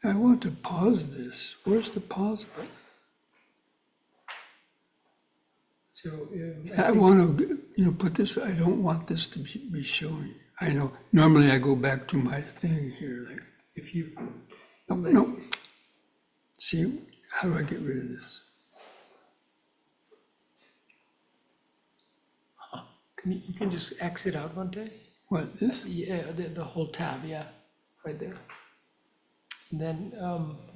I want to pause this. Where's the pause button? So I want to, put this, I don't want this to be showing. I know, normally I go back to my thing here, like, if you no. See, how do I get rid of this? you can just exit out one day. What, this? Yeah, the whole tab, yeah, right there. And then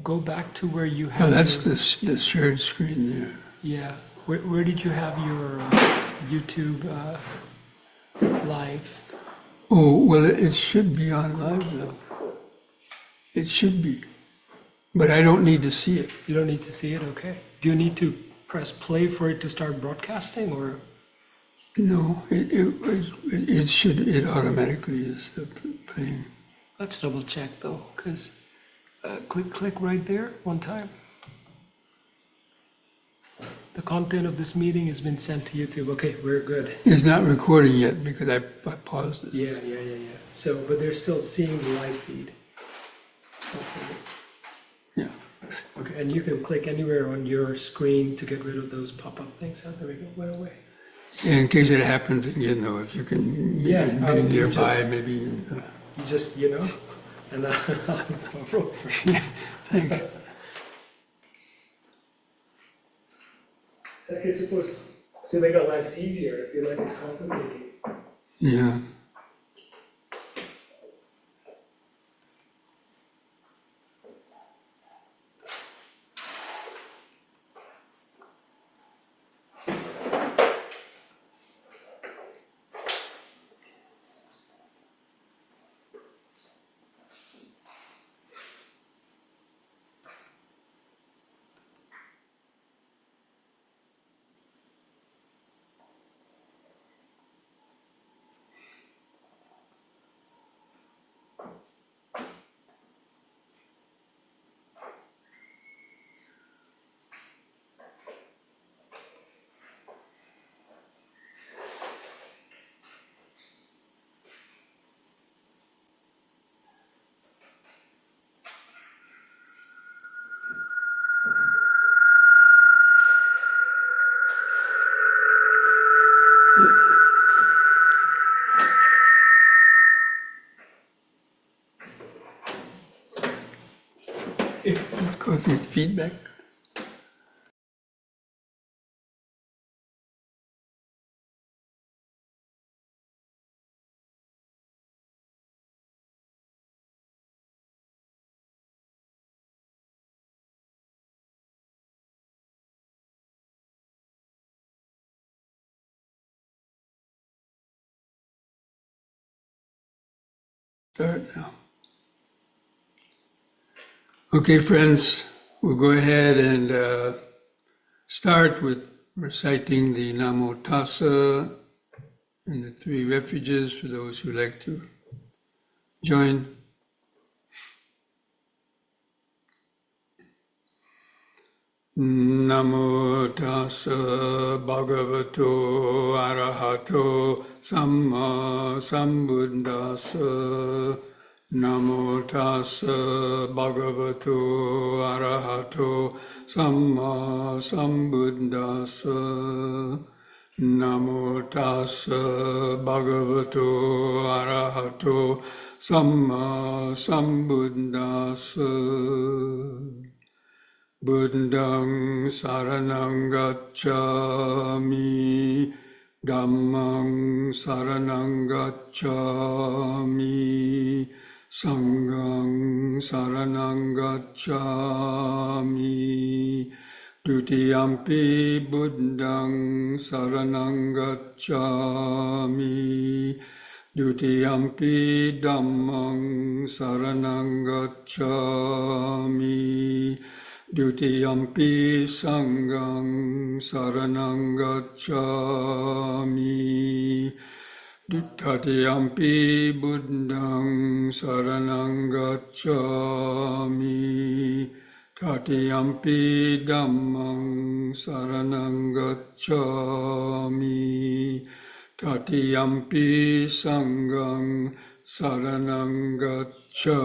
go back to where you have. Oh, that's the shared screen there. Yeah. Where did you have your YouTube live? Oh, well, it should be on live now. It should be. But I don't need to see it. You don't need to see it, okay. Do you need to press play for it to start broadcasting, or? No, it automatically is playing. Let's double check though, because click right there one time. The content of this meeting has been sent to YouTube. Okay, we're good. It's not recording yet because I paused it. Yeah. So, but they're still seeing the live feed. Hopefully. Yeah. Okay, and you can click anywhere on your screen to get rid of those pop-up things. Oh, there we go, went away. In case it happens again, though, if you can be nearby, maybe. You just, and Thanks. Like I suppose to make our lives easier, I feel like it's complicated. Yeah. It's causing feedback. Start now. Okay, friends, we'll go ahead and start with reciting the Namo Tassa and the three refuges for those who like to join. Namo Tassa Bhagavato Arahato Samma Sambuddhassa. Namo Tassa Bhagavato Arahato Samma Sambuddhassa. Namo Tassa Bhagavato Arahato Samma Sambuddhassa. Buddhang saranang gacchami, Dhammang saranang gacchami, Sanghang saranang gacchami, Dutiyampi Buddhang saranang gacchami, Dutiyampi Dhammang saranang gacchami, Dutiyampi Sanghang saranang gacchami, Tatiyampi Buddhang saranang gacchami, Tatiyampi Dhammang saranang gacchami, Tatiyampi Sanghang saranang gacchami.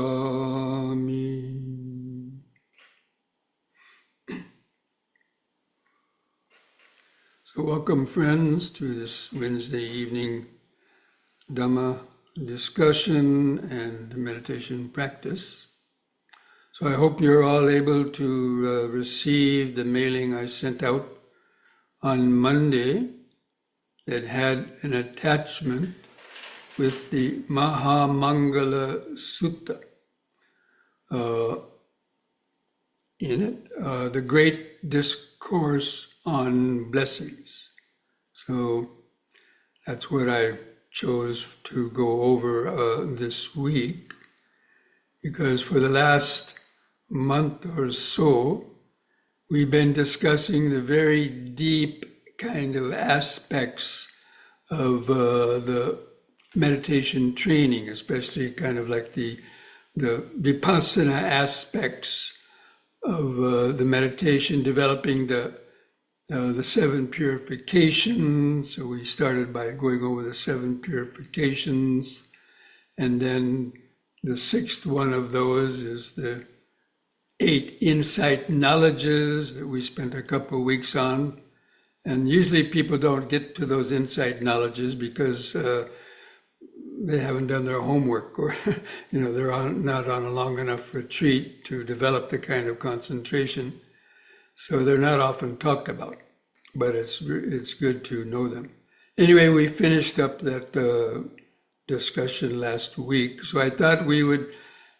So welcome, friends, to this Wednesday evening Dhamma discussion and meditation practice. So I hope you're all able to receive the mailing I sent out on Monday that had an attachment with the Mahamangala Sutta in it, the Great Discourse on Blessings. So that's what I chose to go over this week, because for the last month or so, we've been discussing the very deep kind of aspects of the meditation training, especially kind of like the vipassana aspects of the meditation, developing the 7 purifications. So we started by going over the 7 purifications, and then the 6th one of those is the 8 insight knowledges that we spent a couple of weeks on. And usually people don't get to those insight knowledges because they haven't done their homework, or they're not on a long enough retreat to develop the kind of concentration. So they're not often talked about, but it's good to know them. Anyway, we finished up that discussion last week. So I thought we would,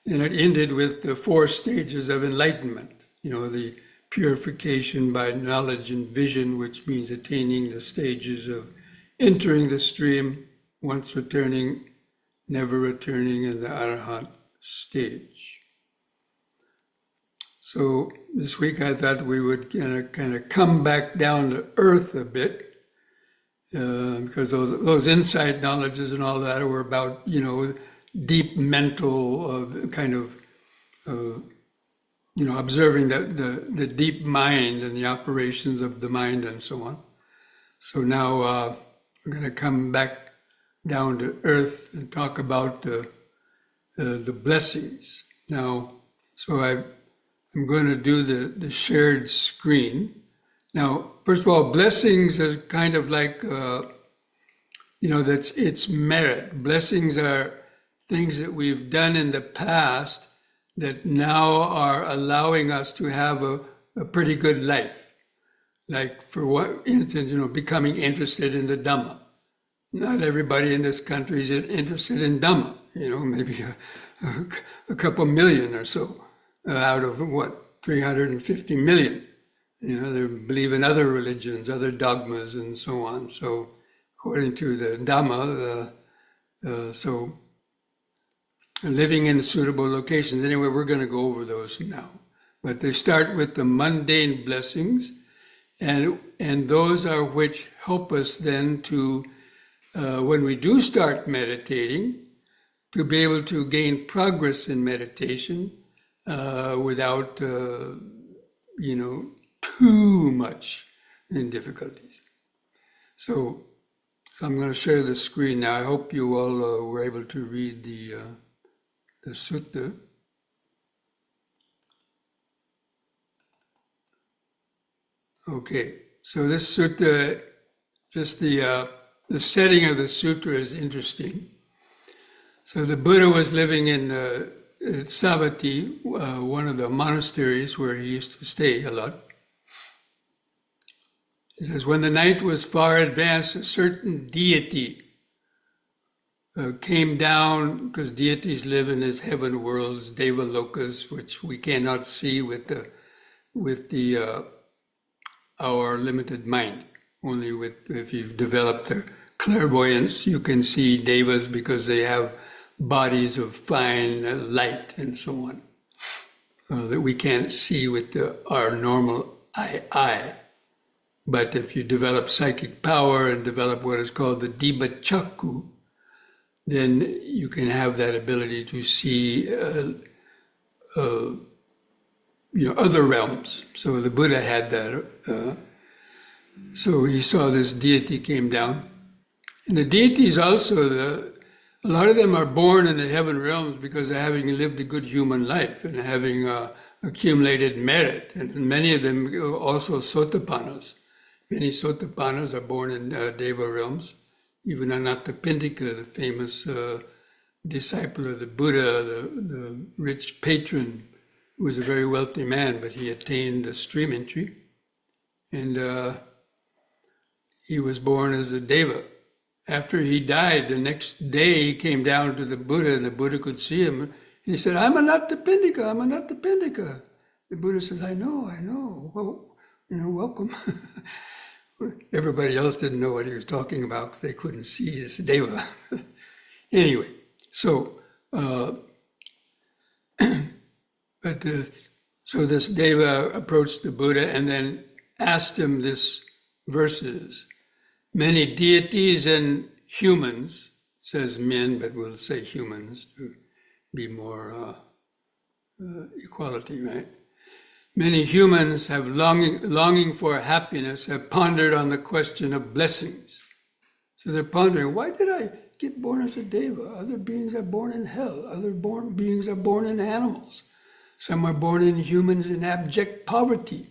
and it ended with the 4 stages of enlightenment, the purification by knowledge and vision, which means attaining the stages of entering the stream, once returning, never returning, and the Arahant stage. So this week I thought we would kind of come back down to earth a bit, because those insight knowledges and all that were about, deep mental kind of, observing the deep mind and the operations of the mind and so on. So now we're going to come back down to earth and talk about the blessings. Now, so I'm going to do the shared screen. Now, first of all, blessings are kind of like, that's it's merit. Blessings are things that we've done in the past that now are allowing us to have a pretty good life. Like for what instance, becoming interested in the Dhamma. Not everybody in this country is interested in Dhamma, maybe a couple million or so out of 350 million. They believe in other religions, other dogmas, and so on. So according to the Dhamma, so living in suitable locations. Anyway, we're going to go over those now. But they start with the mundane blessings, and those are which help us then to, when we do start meditating, to be able to gain progress in meditation without, too much in difficulties. So I'm going to share the screen now. I hope you all were able to read the sutta. Okay, so this sutta, just the setting of the sutra is interesting. So the Buddha was living in Savatthi, one of the monasteries where he used to stay a lot. He says, when the night was far advanced, a certain deity came down, because deities live in his heaven worlds, deva lokas, which we cannot see with our limited mind. Only if you've developed the clairvoyance, you can see devas because they have bodies of fine light and so on that we can't see with our normal eye. But if you develop psychic power and develop what is called the Diba Chakku, then you can have that ability to see other realms. So the Buddha had that. So he saw this deity came down. And the deity is also a lot of them are born in the heaven realms because of having lived a good human life and having accumulated merit. And many of them also sotapannas. Many sotapannas are born in Deva realms. Even Anathapindika, the famous disciple of the Buddha, the rich patron, who was a very wealthy man, but he attained stream entry. And he was born as a Deva. After he died, the next day he came down to the Buddha, and the Buddha could see him. And he said, I'm Anathapindika, I'm Anathapindika. The Buddha says, I know. Well, welcome. Everybody else didn't know what he was talking about because they couldn't see this Deva. Anyway, so, so this Deva approached the Buddha and then asked him this verses. Many deities and humans, says men, but we'll say humans to be more equality, right? Many humans have longing for happiness, have pondered on the question of blessings. So they're pondering, why did I get born as a Deva? Other beings are born in hell. Other beings are born in animals. Some are born in humans in abject poverty.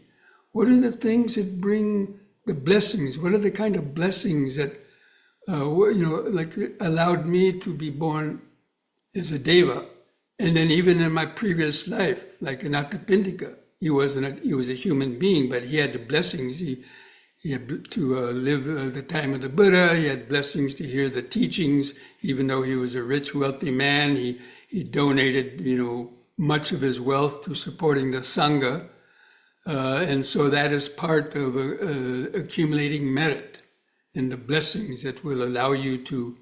What are the things that bring the blessings? What are the kind of blessings that, like allowed me to be born as a Deva? And then even in my previous life, like Anathapindika, he was a human being, but he had the blessings. He had to live the time of the Buddha. He had blessings to hear the teachings. Even though he was a rich, wealthy man, he donated, much of his wealth to supporting the Sangha. And so that is part of accumulating merit and the blessings that will allow you to,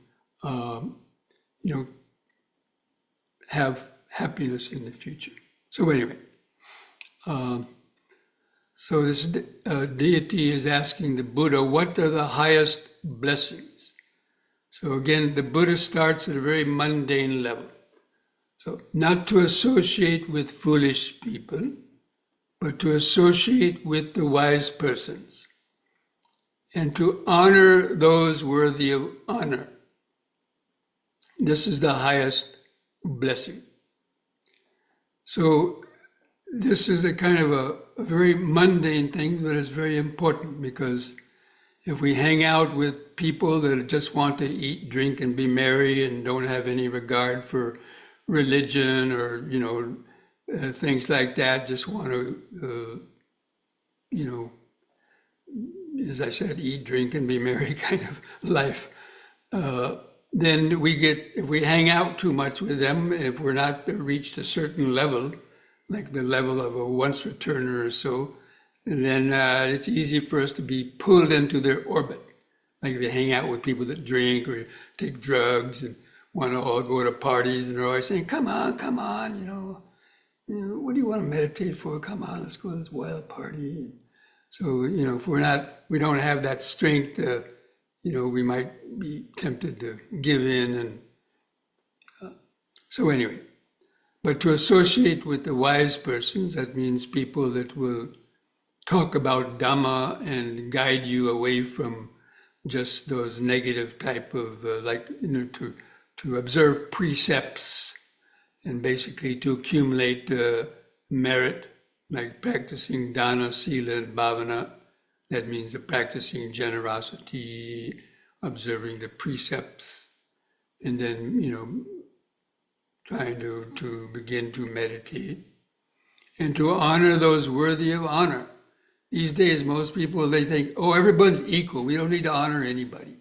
have happiness in the future. So anyway, so this deity is asking the Buddha, what are the highest blessings? So again, the Buddha starts at a very mundane level. So not to associate with foolish people, but to associate with the wise persons and to honor those worthy of honor. This is the highest blessing. So this is a kind of a very mundane thing, but it's very important, because if we hang out with people that just want to eat, drink, and be merry and don't have any regard for religion or, things like that, just want to, as I said, eat, drink, and be merry kind of life, then if we hang out too much with them, if we're not reached a certain level, like the level of a once returner or so, then it's easy for us to be pulled into their orbit. Like if you hang out with people that drink or take drugs and want to all go to parties, and they're always saying, come on, what do you want to meditate for? Come on, let's go to this wild party. So, if we don't have that strength, we might be tempted to give in. And so anyway, but to associate with the wise persons, that means people that will talk about Dhamma and guide you away from just those negative type of, to observe precepts and basically to accumulate merit, like practicing dana, sila, and bhavana. That means the practicing generosity, observing the precepts, and then, trying to begin to meditate and to honor those worthy of honor. These days, most people, they think, oh, everyone's equal. We don't need to honor anybody.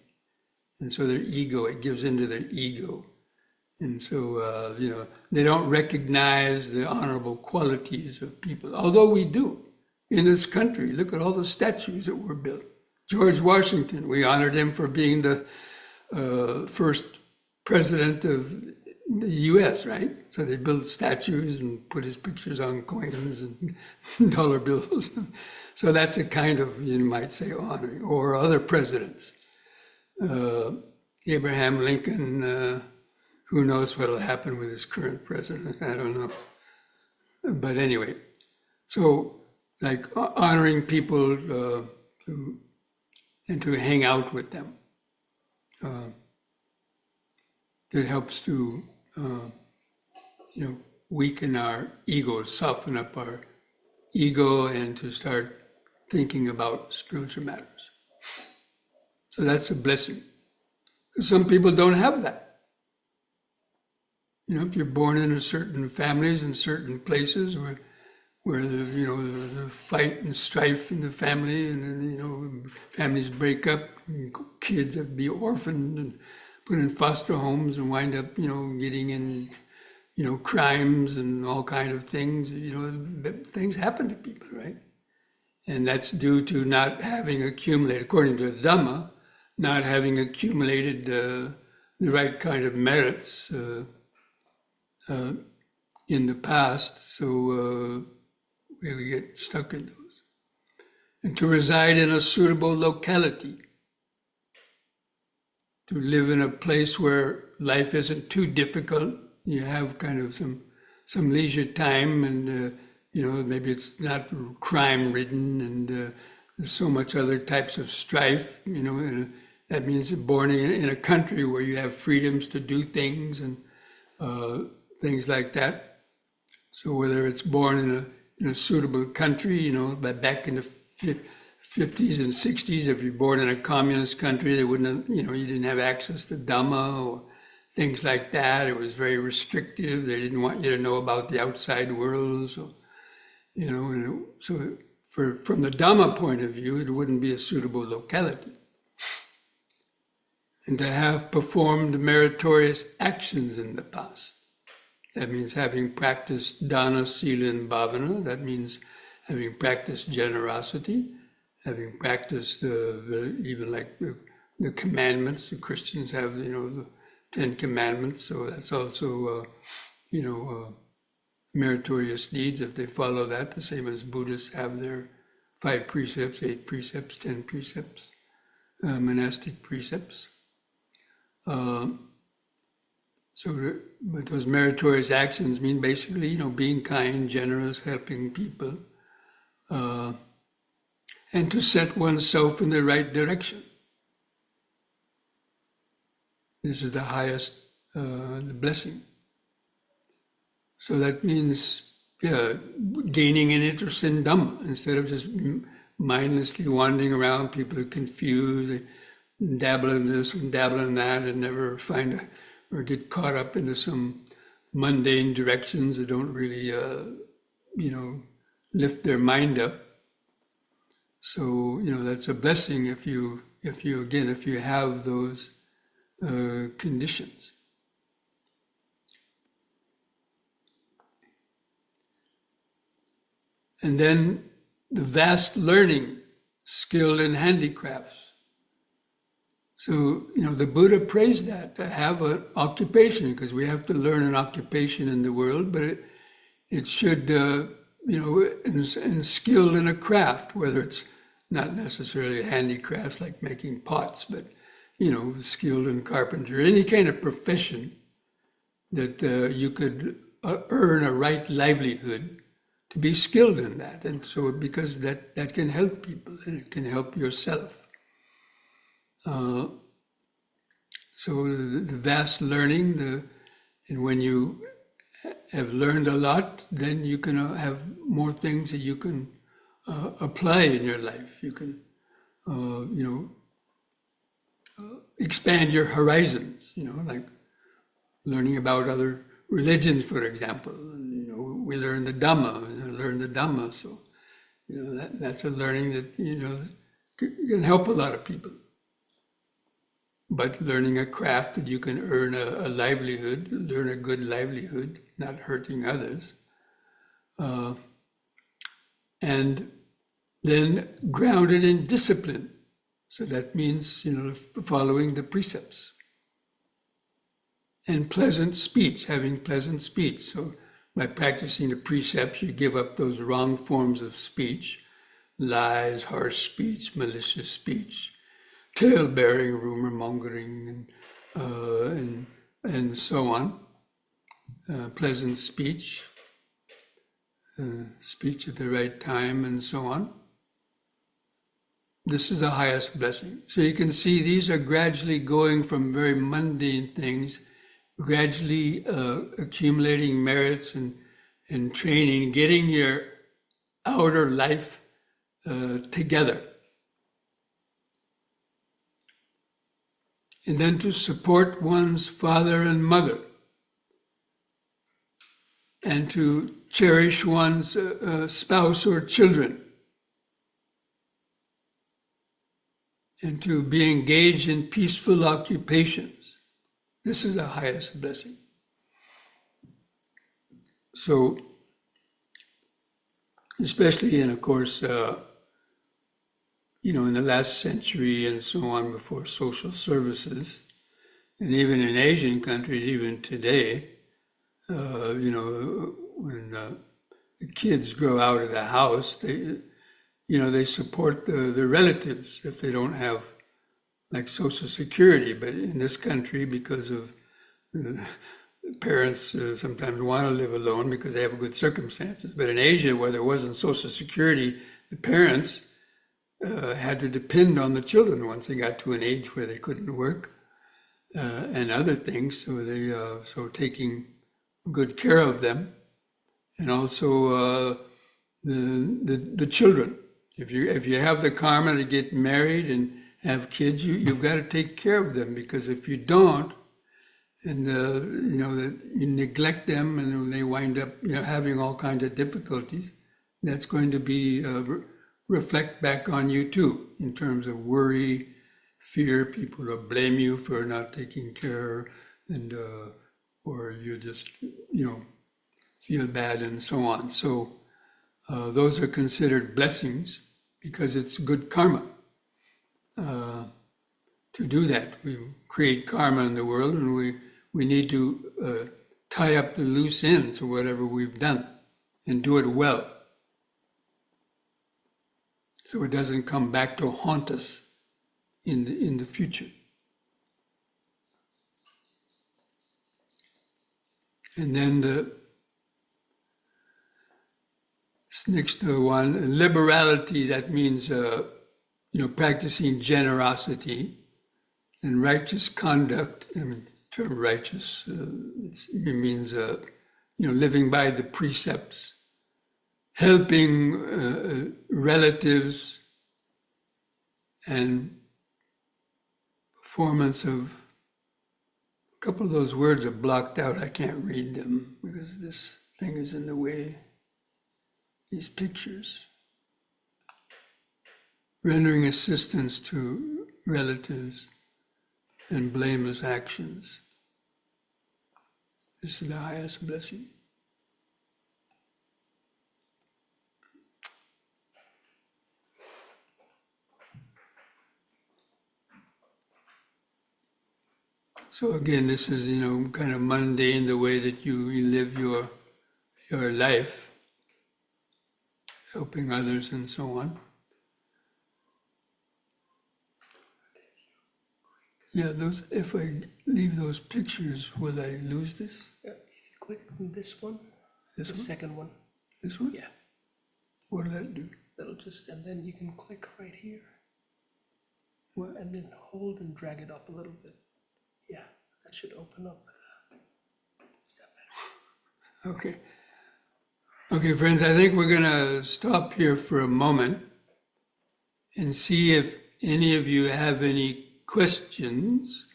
And so it gives into their ego. And so, they don't recognize the honorable qualities of people, although we do. In this country, look at all the statues that were built. George Washington, we honored him for being the first president of the US, right? So they built statues and put his pictures on coins and dollar bills. So that's a kind of, you might say, honor. Or other presidents. Abraham Lincoln, who knows what'll happen with his current president, I don't know. But anyway, so like honoring people and to hang out with them. that helps to, weaken our ego, soften up our ego, and to start thinking about spiritual matters. So that's a blessing. Some people don't have that. If you're born in certain families and certain places where the fight and strife in the family, and then families break up, and kids have to be orphaned and put in foster homes and wind up getting in crimes and all kind of things. Things happen to people, right? And that's due to not having accumulated, according to the Dhamma, not having accumulated the right kind of merits in the past. So we get stuck in those. And to reside in a suitable locality, to live in a place where life isn't too difficult. You have kind of some leisure time, and maybe it's not crime-ridden, and there's so much other types of strife. And that means born in a country where you have freedoms to do things and things like that. So whether it's born in a suitable country, but back in the 50s and 60s, if you're born in a communist country, they wouldn't have, you didn't have access to Dhamma or things like that. It was very restrictive. They didn't want you to know about the outside world. So, from the Dhamma point of view, it wouldn't be a suitable locality. And to have performed meritorious actions in the past. That means having practiced dana, sila, and bhavana. That means having practiced generosity, having practiced even like the commandments. The Christians have, the 10 Commandments. So that's also, meritorious deeds if they follow that, the same as Buddhists have their 5 precepts, 8 precepts, 10 precepts, monastic precepts. But those meritorious actions mean basically, being kind, generous, helping people, and to set oneself in the right direction. This is the highest the blessing. So that means, gaining an interest in Dhamma instead of just mindlessly wandering around. People are confused, they dabble in this and dabble in that, and never find or get caught up into some mundane directions that don't really, lift their mind up. So, that's a blessing if you have those conditions. And then the vast learning, skill in handicrafts. So, the Buddha praised that, to have an occupation, because we have to learn an occupation in the world, but it should, and skill in a craft, whether it's not necessarily a handicraft like making pots, but, skilled in carpentry, any kind of profession that you could earn a right livelihood, to be skilled in that. And so because that can help people and it can help yourself. So the vast learning, and when you have learned a lot, then you can have more things that you can apply in your life. You can, expand your horizons, like learning about other religions, for example. We learn the Dhamma, so that's a learning that can help a lot of people. But learning a craft that you can earn a livelihood, learn a good livelihood, not hurting others, and then grounded in discipline. So that means following the precepts. And pleasant speech, having pleasant speech. So by practicing the precepts, you give up those wrong forms of speech, lies, harsh speech, malicious speech, tale-bearing, rumor-mongering, and so on. Pleasant speech, speech at the right time, and so on. This is the highest blessing. So you can see these are gradually going from very mundane things gradually accumulating merits and training, getting your outer life together. And then to support one's father and mother, and to cherish one's spouse or children, and to be engaged in peaceful occupations. This is the highest blessing. So, especially in, of course, in the last century and so on, before social services, and even in Asian countries, even today, when the kids grow out of the house, they support the relatives if they don't have like Social Security. But in this country, because of parents sometimes want to live alone because they have good circumstances. But in Asia, where there wasn't Social Security, the parents had to depend on the children once they got to an age where they couldn't work and other things. So taking good care of them, and also the children. If you have the karma to get married and have kids, you've got to take care of them, because if you don't, and that you neglect them, and they wind up having all kinds of difficulties, that's going to be reflect back on you too, in terms of worry, fear. People will blame you for not taking care, and or you just feel bad and so on. So those are considered blessings because it's good karma to do that. We create karma in the world, and we need to tie up the loose ends of whatever we've done and do it well, so it doesn't come back to haunt us in the future. And then this next one, liberality, that means practicing generosity and righteous conduct. I mean, the term righteous, it means living by the precepts, helping relatives, and performance of, a couple of those words are blocked out. I can't read them because this thing is in the way, these pictures. Rendering assistance to relatives and blameless actions. This is the highest blessing. So again, this is, kind of mundane, the way that you live your life, helping others and so on. Yeah, if I leave those pictures, will I lose this? If you click on this one, This the one? second one, This one? yeah, What will that do? that'll just, and then you can click right here, What? and then hold and drag it up a little bit. Yeah, that should open up. Is that better? Okay. Okay, friends, I think we're going to stop here for a moment and see if any of you have any questions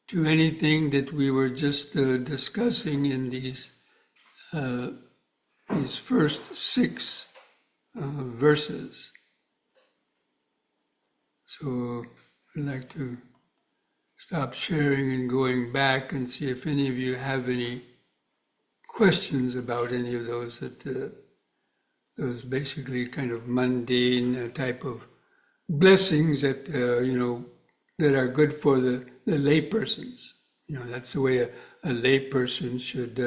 to anything that we were just discussing in these first 6 verses. So I'd like to stop sharing and going back and see if any of you have any questions about any of those, those basically kind of mundane type of blessings that that are good for the laypersons. That's the way a layperson should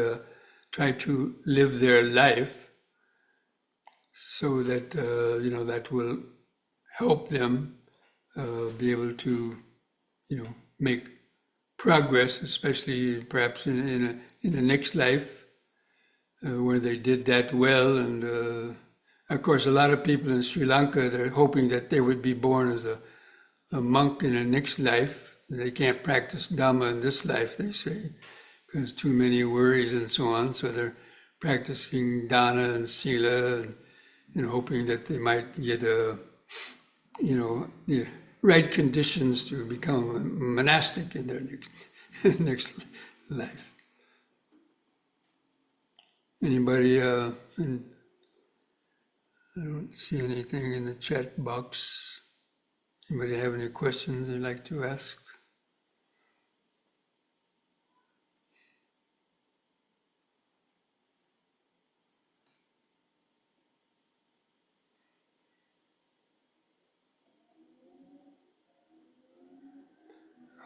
try to live their life, so that that will help them be able to make progress, especially perhaps in the next life, where they did that well. And of course, a lot of people in Sri Lanka, they're hoping that they would be born as a monk in the next life, They can't practice Dhamma in this life, they say, because too many worries and so on. So they're practicing dana and sila and hoping that they might get the right conditions to become monastic in their next life. Anybody? I don't see anything in the chat box. Anybody have any questions they'd like to ask?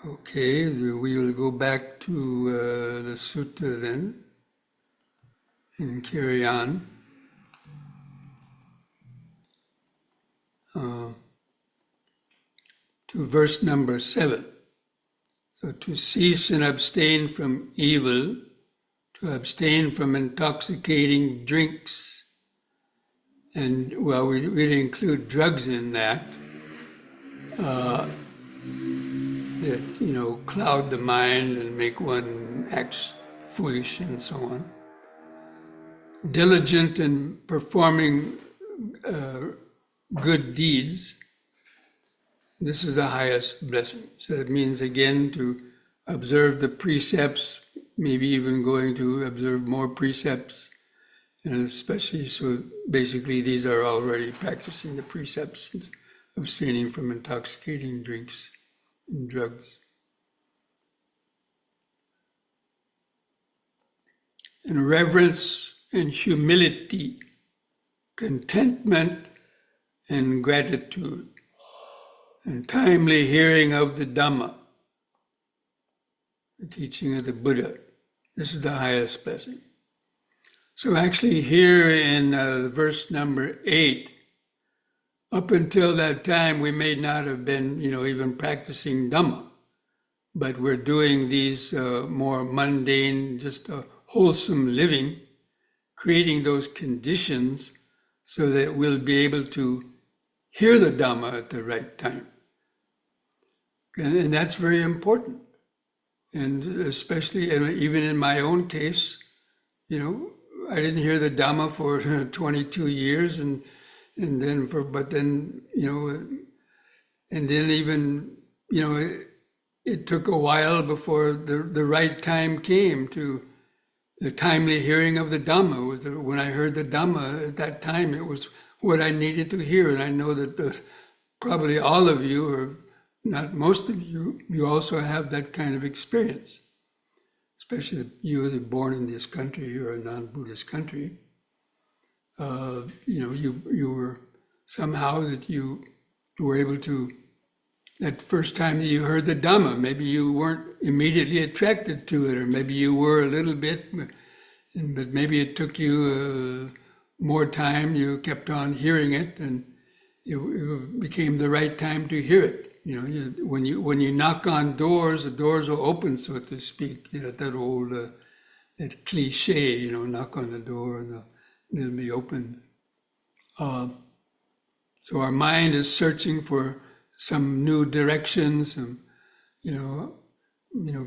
Okay, we will go back to the sutta then and carry on. To verse number 7. So to cease and abstain from evil, to abstain from intoxicating drinks, and well, we really include drugs in that, that cloud the mind and make one act foolish and so on. Diligent in performing good deeds. This is the highest blessing. So it means, again, to observe the precepts, maybe even going to observe more precepts, and especially, so basically these are already practicing the precepts, abstaining from intoxicating drinks and drugs. And reverence and humility, contentment and gratitude, and timely hearing of the Dhamma, the teaching of the Buddha. This is the highest blessing. So actually here in verse number 8, up until that time we may not have been, even practicing Dhamma, but we're doing these more mundane, just wholesome living, creating those conditions so that we'll be able to hear the Dhamma at the right time. And that's very important. And especially, even in my own case, I didn't hear the Dhamma for 22 years, and then it took a while before the right time came to the timely hearing of the Dhamma. When I heard the Dhamma at that time, it was what I needed to hear. And I know that probably all of you, or not most of you, you also have that kind of experience. Especially you that are born in this country or a non-Buddhist country. You were somehow that you were able to, that first time that you heard the Dhamma, maybe you weren't immediately attracted to it, or maybe you were a little bit, but maybe it took you more time, you kept on hearing it, and it became the right time to hear it. When you knock on doors, the doors will open, so to speak. That old that cliche, knock on the door and they'll be opened. So our mind is searching for some new directions, and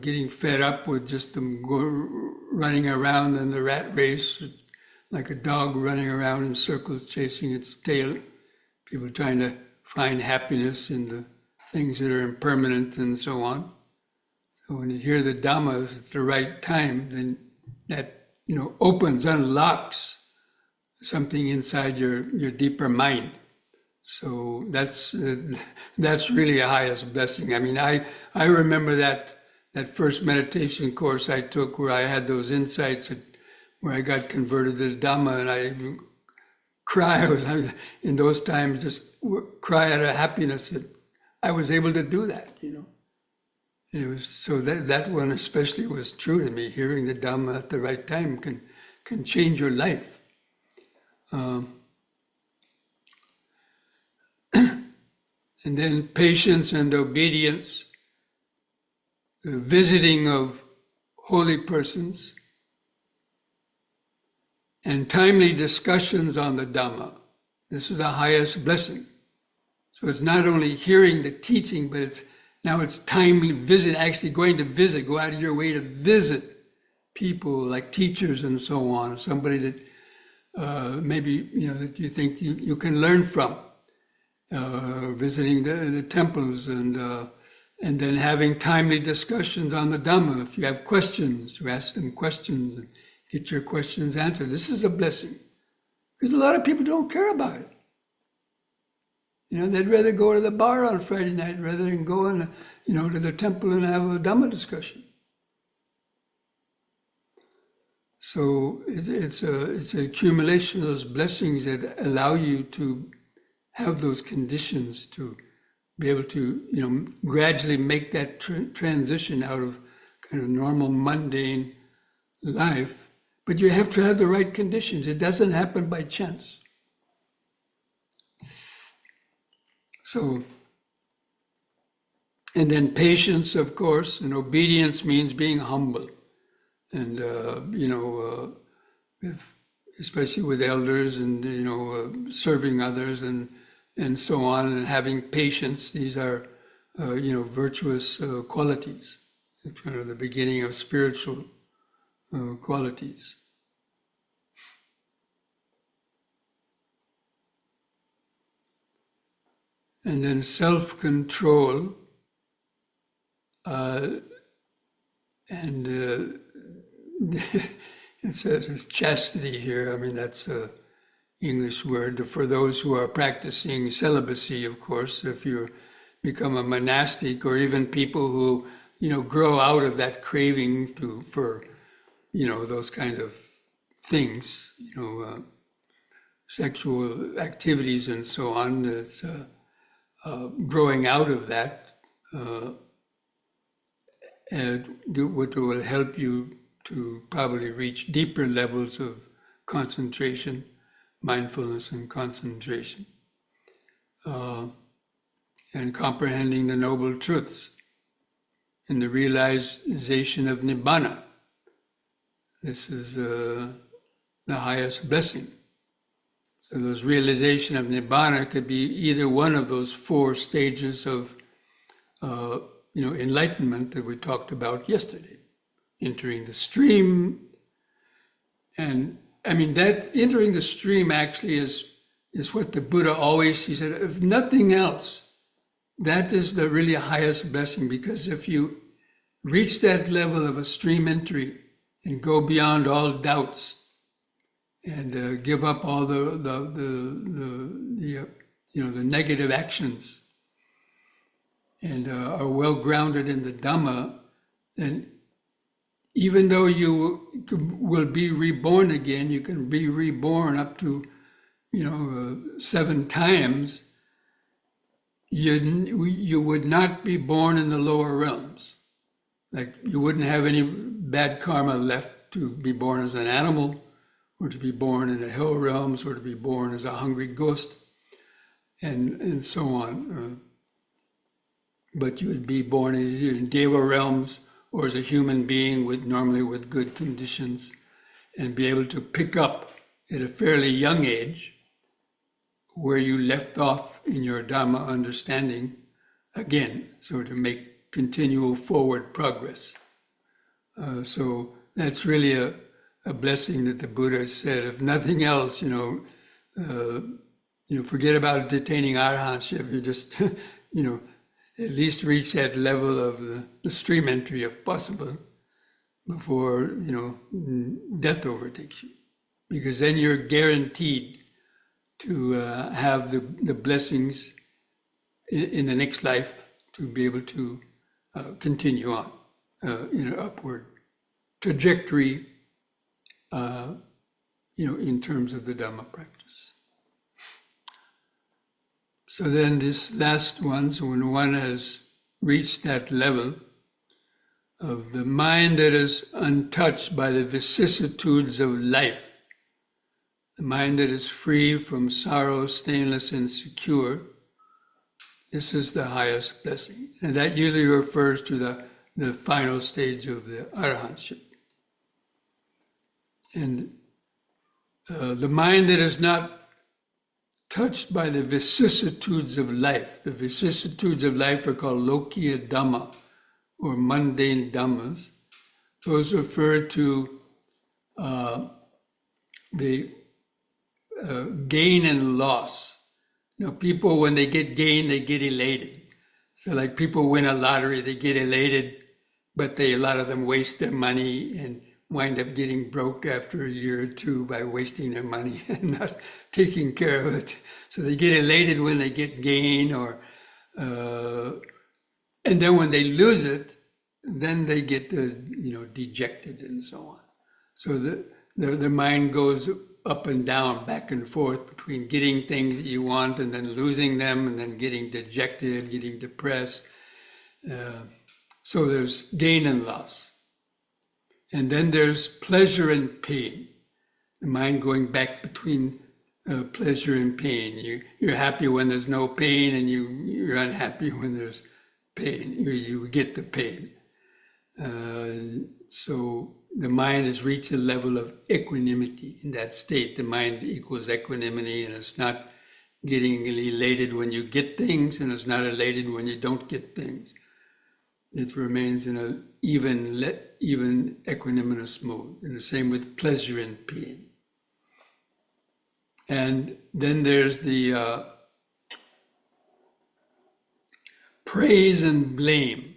getting fed up with just them running around in the rat race, like a dog running around in circles chasing its tail. People trying to find happiness in the things that are impermanent and so on. So when you hear the Dhamma at the right time, then that opens, unlocks something inside your deeper mind. So that's really a highest blessing. I mean, I remember that first meditation course I took, where I had those insights, where I got converted to the Dhamma, and I cry. In those times, just cry out of happiness that I was able to do that. And it was so that one especially was true to me. Hearing the Dhamma at the right time can change your life. And then patience and obedience, the visiting of holy persons, and timely discussions on the Dhamma. This is the highest blessing. So it's not only hearing the teaching, but it's Now it's timely visit, actually going to visit, go out of your way to visit people like teachers and so on, somebody that maybe, that you think you can learn from, visiting the temples and then having timely discussions on the Dhamma. If you have questions, to ask them questions and get your questions answered. This is a blessing because a lot of people don't care about it. They'd rather go to the bar on Friday night rather than go to the temple and have a Dhamma discussion. So it's an accumulation of those blessings that allow you to have those conditions to be able to, gradually make that transition out of kind of normal mundane life. But you have to have the right conditions. It doesn't happen by chance. So, and then patience, of course, and obedience means being humble. And, especially with elders and, serving others and so on, and having patience, these are, virtuous qualities, kind of the beginning of spiritual qualities. And then self-control and it says chastity here. I mean, that's an English word for those who are practicing celibacy, of course. If you become a monastic, or even people who, grow out of that craving for those kind of things, sexual activities and so on. It's growing out of that, and what will help you to probably reach deeper levels of concentration, mindfulness and concentration, and comprehending the noble truths and the realization of Nibbana. This is the highest blessing. So those realization of Nibbana could be either one of those 4 stages of enlightenment that we talked about yesterday. Entering the stream, and I mean that entering the stream actually is what the Buddha always, he said, if nothing else, that is the really highest blessing, because if you reach that level of a stream entry and go beyond all doubts and give up all the negative actions and are well grounded in the Dhamma, then even though you will be reborn again, you can be reborn up to 7 times. You would not be born in the lower realms. Like you wouldn't have any bad karma left to be born as an animal, or to be born in the hill realms, or to be born as a hungry ghost, and so on. But you would be born in Deva realms, or as a human being normally with good conditions, and be able to pick up at a fairly young age where you left off in your Dhamma understanding again, so to make continual forward progress. So that's really a blessing that the Buddha said. If nothing else, forget about attaining arahantship. You just, at least reach that level of the stream entry if possible before, death overtakes you. Because then you're guaranteed to have the blessings in the next life to be able to continue on in an upward trajectory, in terms of the Dhamma practice. So then this last one, so when one has reached that level of the mind that is untouched by the vicissitudes of life, the mind that is free from sorrow, stainless and secure, this is the highest blessing. And that usually refers to the final stage of the arahantship. And the mind that is not touched by the vicissitudes of life. The vicissitudes of life are called Lokiya Dhamma, or mundane Dhammas. Those refer to the gain and loss. You know, people, when they get gain, they get elated. So like people win a lottery, they get elated, but a lot of them waste their money and wind up getting broke after a year or two by wasting their money and not taking care of it. So they get elated when they get gain, or and then when they lose it, then they get dejected and so on. So the mind goes up and down, back and forth between getting things that you want and then losing them, and then getting dejected, getting depressed. So there's gain and loss. And then there's pleasure and pain. The mind going back between pleasure and pain. You're happy when there's no pain, and you're unhappy when there's pain. You get the pain. So the mind has reached a level of equanimity. In that state, the mind equals equanimity, and it's not getting elated when you get things, and it's not elated when you don't get things. It remains in an even equanimous mode. And the same with pleasure and pain. And then there's the praise and blame.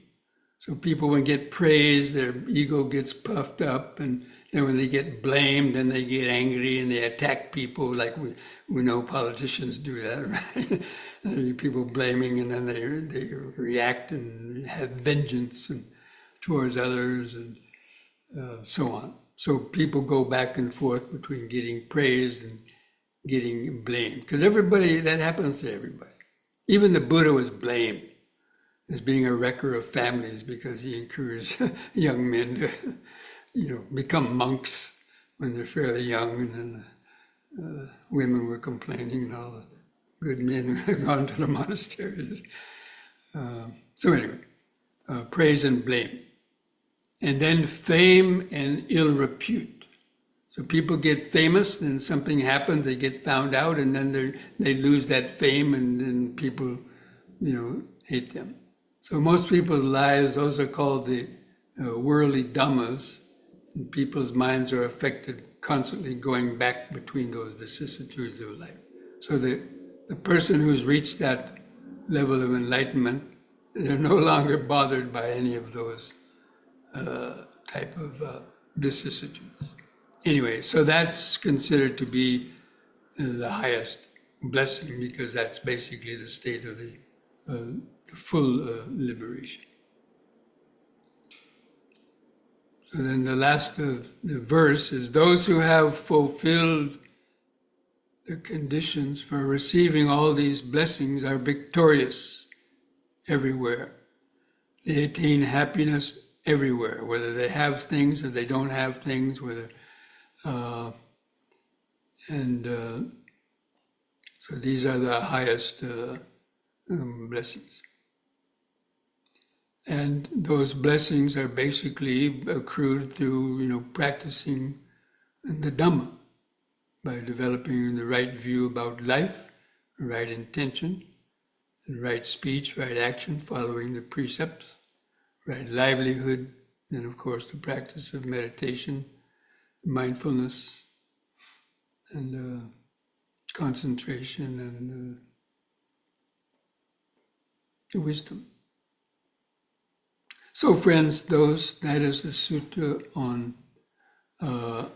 So people, when get praised, their ego gets puffed up, and then when they get blamed, then they get angry and they attack people, like we know politicians do that, right? People blaming, and then they react and have vengeance towards others, and so on. So people go back and forth between getting praised and getting blamed, because that happens to everybody. Even the Buddha was blamed as being a wrecker of families because he encouraged young men to, become monks when they're fairly young, and then women were complaining, and all the good men had gone to the monasteries. So anyway, praise and blame. And then fame and ill repute. So people get famous, and something happens, they get found out, and then they lose that fame, and then people, hate them. So most people's lives, those are called the worldly dhammas, and people's minds are affected, constantly going back between those vicissitudes of life. So the person who's reached that level of enlightenment, they're no longer bothered by any of those type of vicissitudes. Anyway, so that's considered to be the highest blessing, because that's basically the state of the full liberation. So then the last of the verse is, those who have fulfilled the conditions for receiving all these blessings are victorious everywhere. They attain happiness everywhere, whether they have things or they don't have things, so these are the highest blessings. And those blessings are basically accrued through, practicing the Dhamma, by developing the right view about life, the right intention, the right speech, right action, following the precepts, right livelihood, and of course the practice of meditation, mindfulness, and concentration, and wisdom. So friends, that is the sutra on, the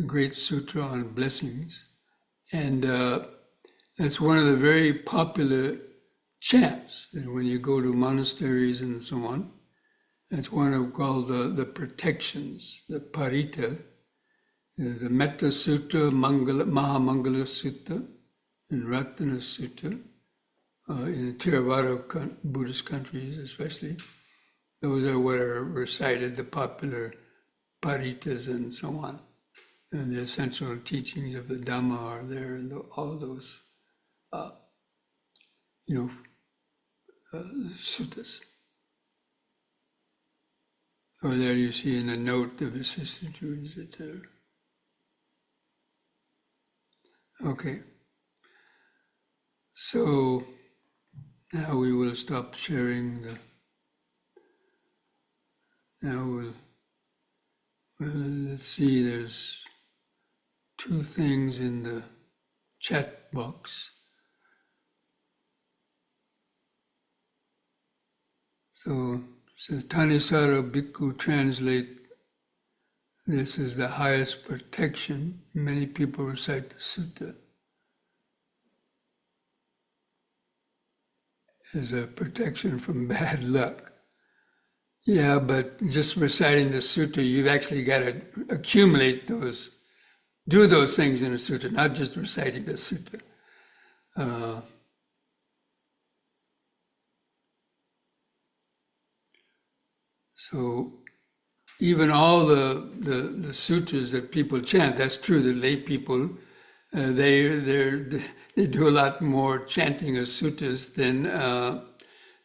great sutra on blessings. And that's one of the very popular chants. And when you go to monasteries and so on, that's one called the protections, the parita, the Metta Sutta, Mahamangala Sutta, and Ratana Sutta, in the Theravada Buddhist countries especially. Those are what are recited, the popular paritas and so on. And the essential teachings of the Dhamma are there, and all those, suttas. Or there you see in the note the vicissitudes that are. Okay. So now we will stop sharing the. Now let's see, there's two things in the chat box. So it says Tanisara Bhikkhu translate, this is the highest protection. Many people recite the sutta as a protection from bad luck. Yeah, but just reciting the sutta, you've actually got to accumulate those, do those things in a sutta, not just reciting the sutta. So even all the sutras that people chant, that's true, the lay people, they do a lot more chanting of sutras than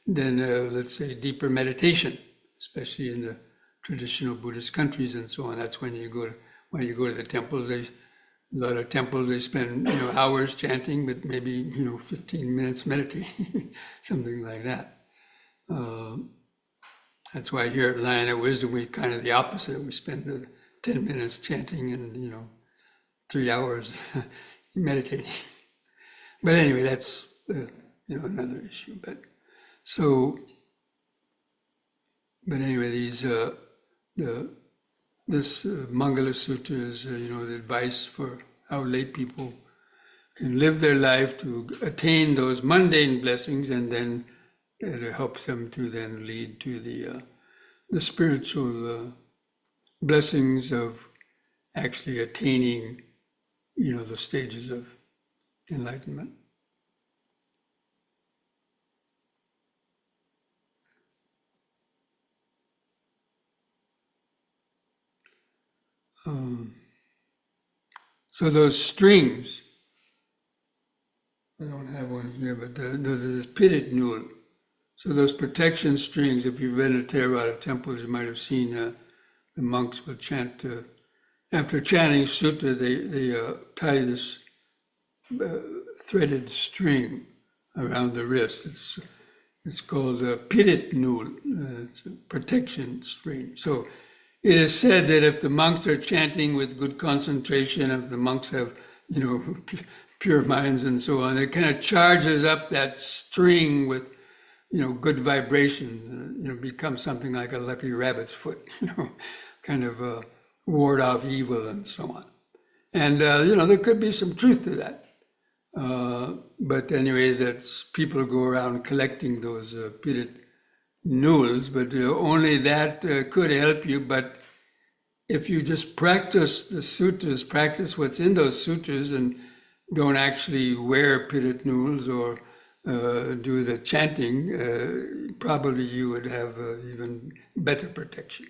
let's say deeper meditation, especially in the traditional Buddhist countries and so on. That's when you go to the temples. A lot of temples they spend hours chanting, but maybe 15 minutes meditating, something like that. That's why here at Lion of Wisdom we kind of the opposite. We spend the 10 minutes chanting and 3 hours meditating. But anyway, that's another issue. But anyway, these this Mangala Sutra is the advice for how lay people can live their life to attain those mundane blessings, and then it helps them to then lead to the spiritual blessings of actually attaining the stages of enlightenment. So those strings, I don't have one here, but the pitted nul. So those protection strings, if you've been to Theravada temples, you might have seen the monks will chant, after chanting sutta, they tie this threaded string around the wrist. It's called pitted nul, it's a protection string. So it is said that if the monks are chanting with good concentration, if the monks have, pure minds and so on, it kind of charges up that string with, good vibrations, becomes something like a lucky rabbit's foot, kind of ward off evil and so on. And, there could be some truth to that. But anyway, that's people go around collecting those pitted nuls, but only that could help you. But if you just practice the sutras, practice what's in those sutras, and don't actually wear pitted nuls or do the chanting, probably you would have even better protection.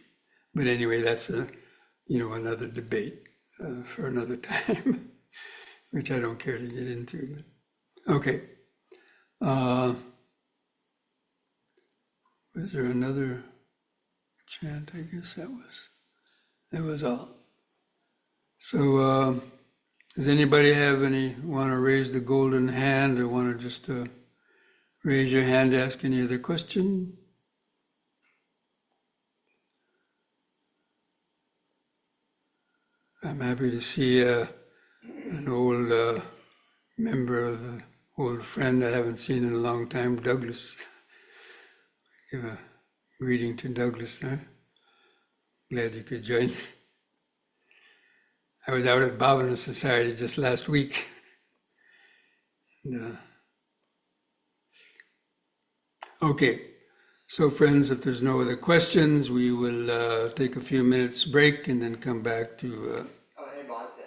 But anyway, that's another debate for another time, which I don't care to get into. But okay. Was there another chant? I guess that was all. So does anybody want to raise the golden hand, or want to just raise your hand to ask any other question? I'm happy to see an old member of an old friend I haven't seen in a long time, Douglas. Give a greeting to Douglas there. Glad you could join. I was out at Bhavana Society just last week. And, okay, so friends, if there's no other questions, we will take a few minutes break and then come back to... Hey Bhante,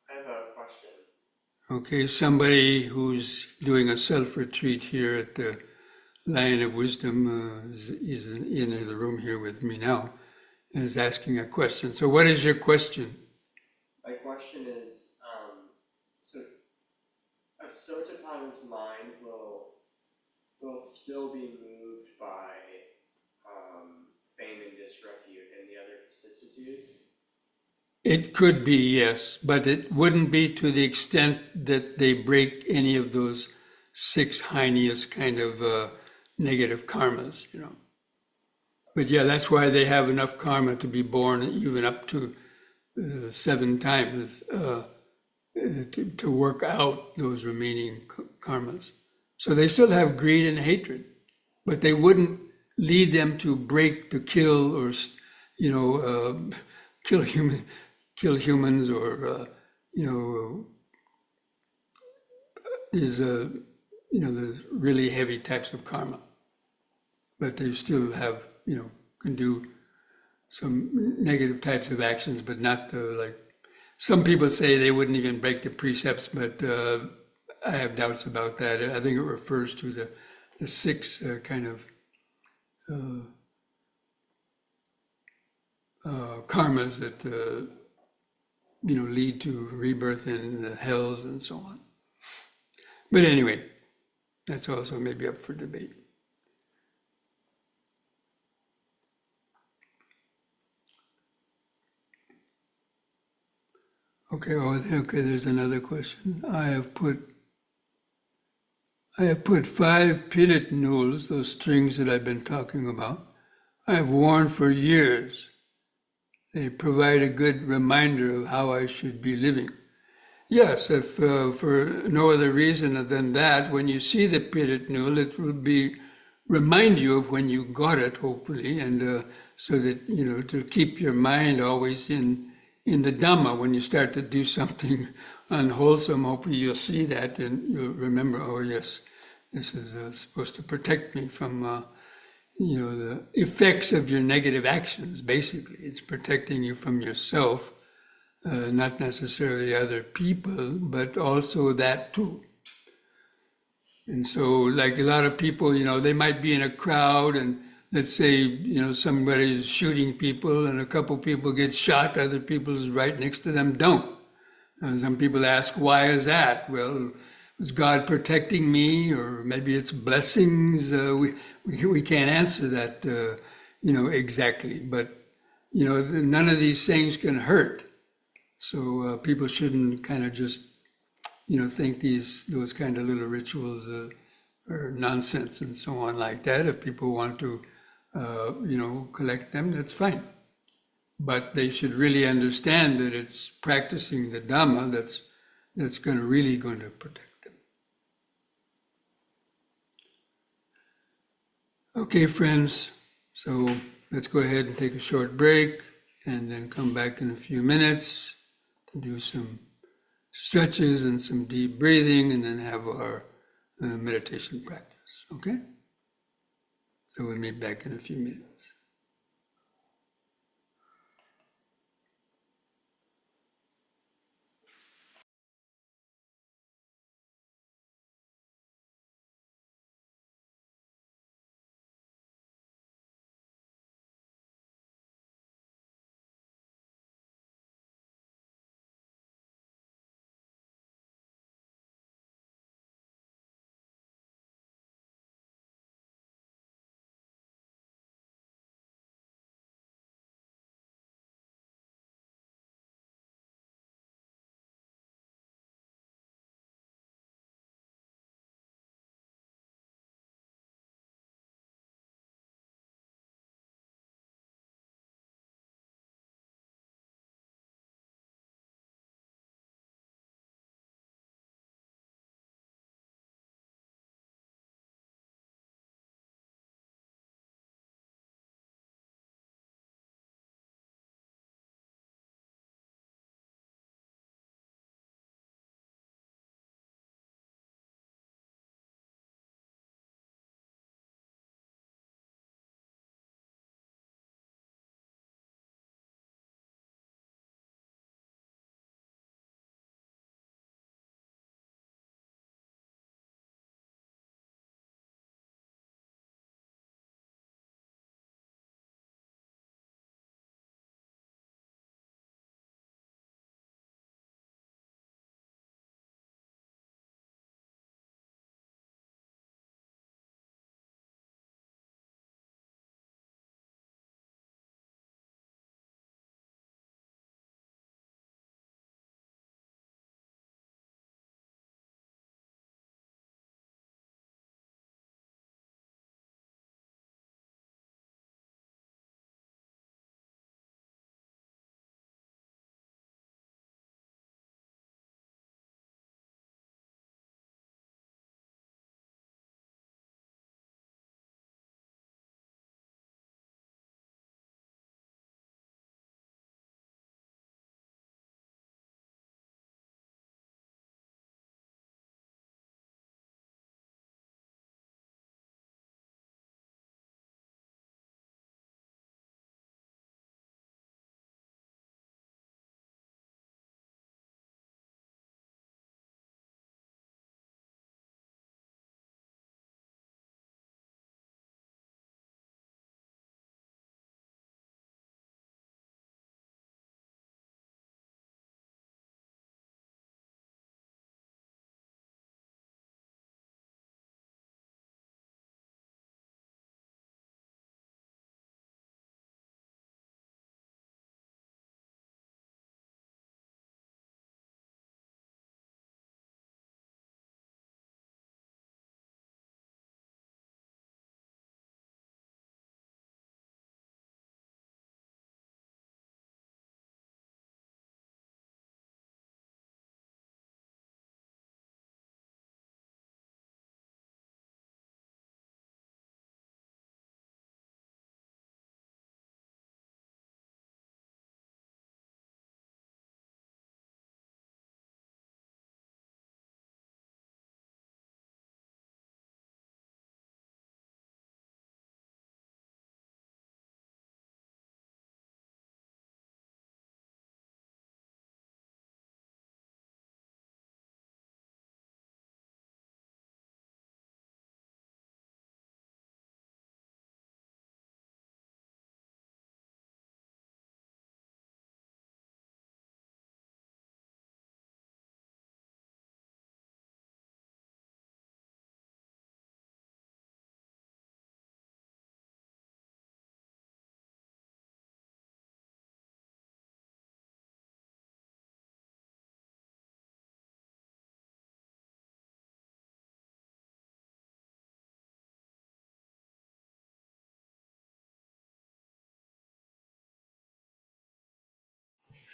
I have a question. Okay, somebody who's doing a self-retreat here at the Lion of Wisdom is in the room here with me now, and is asking a question. So what is your question? My question is, so a Sotapatthana's mind will still be moved by fame and disrepute and the other vicissitudes? It could be, yes, but it wouldn't be to the extent that they break any of those six heinous kind of negative karmas, you know. But yeah, that's why they have enough karma to be born even up to 7 times to work out those remaining karmas. So they still have greed and hatred, but they wouldn't lead them to break, to kill, or you know, kill humans, or you know, these you know, the really heavy types of karma. But they still have, you know, can do some negative types of actions, but not the like. Some people say they wouldn't even break the precepts, but I have doubts about that. I think it refers to the six kind of karmas that you know, lead to rebirth in the hells and so on. But anyway, that's also maybe up for debate. Okay, okay, there's another question. I have put 5 pirit nulls, those strings that I've been talking about. I have worn for years. They provide a good reminder of how I should be living. Yes, if for no other reason than that, when you see the pirit nul, it will remind you of when you got it, hopefully, and so that, you know, to keep your mind always in the Dhamma. When you start to do something unwholesome, hopefully you'll see that and you'll remember, oh yes, this is supposed to protect me from you know, the effects of your negative actions. Basically, it's protecting you from yourself, not necessarily other people, but also that too. And so, like a lot of people, you know, they might be in a crowd, and let's say, you know, somebody's shooting people, and a couple people get shot, other people right next to them don't. And some people ask, why is that? Well, is God protecting me, or maybe it's blessings? We can't answer that, you know, exactly. But you know, none of these things can hurt. So people shouldn't kind of just, you know, think those kind of little rituals are nonsense and so on like that. If people want to, you know, collect them, that's fine. But they should really understand that it's practicing the Dhamma that's really going to protect them. Okay, friends. So let's go ahead and take a short break, and then come back in a few minutes to do some stretches and some deep breathing, and then have our meditation practice. Okay? So we'll meet back in a few minutes.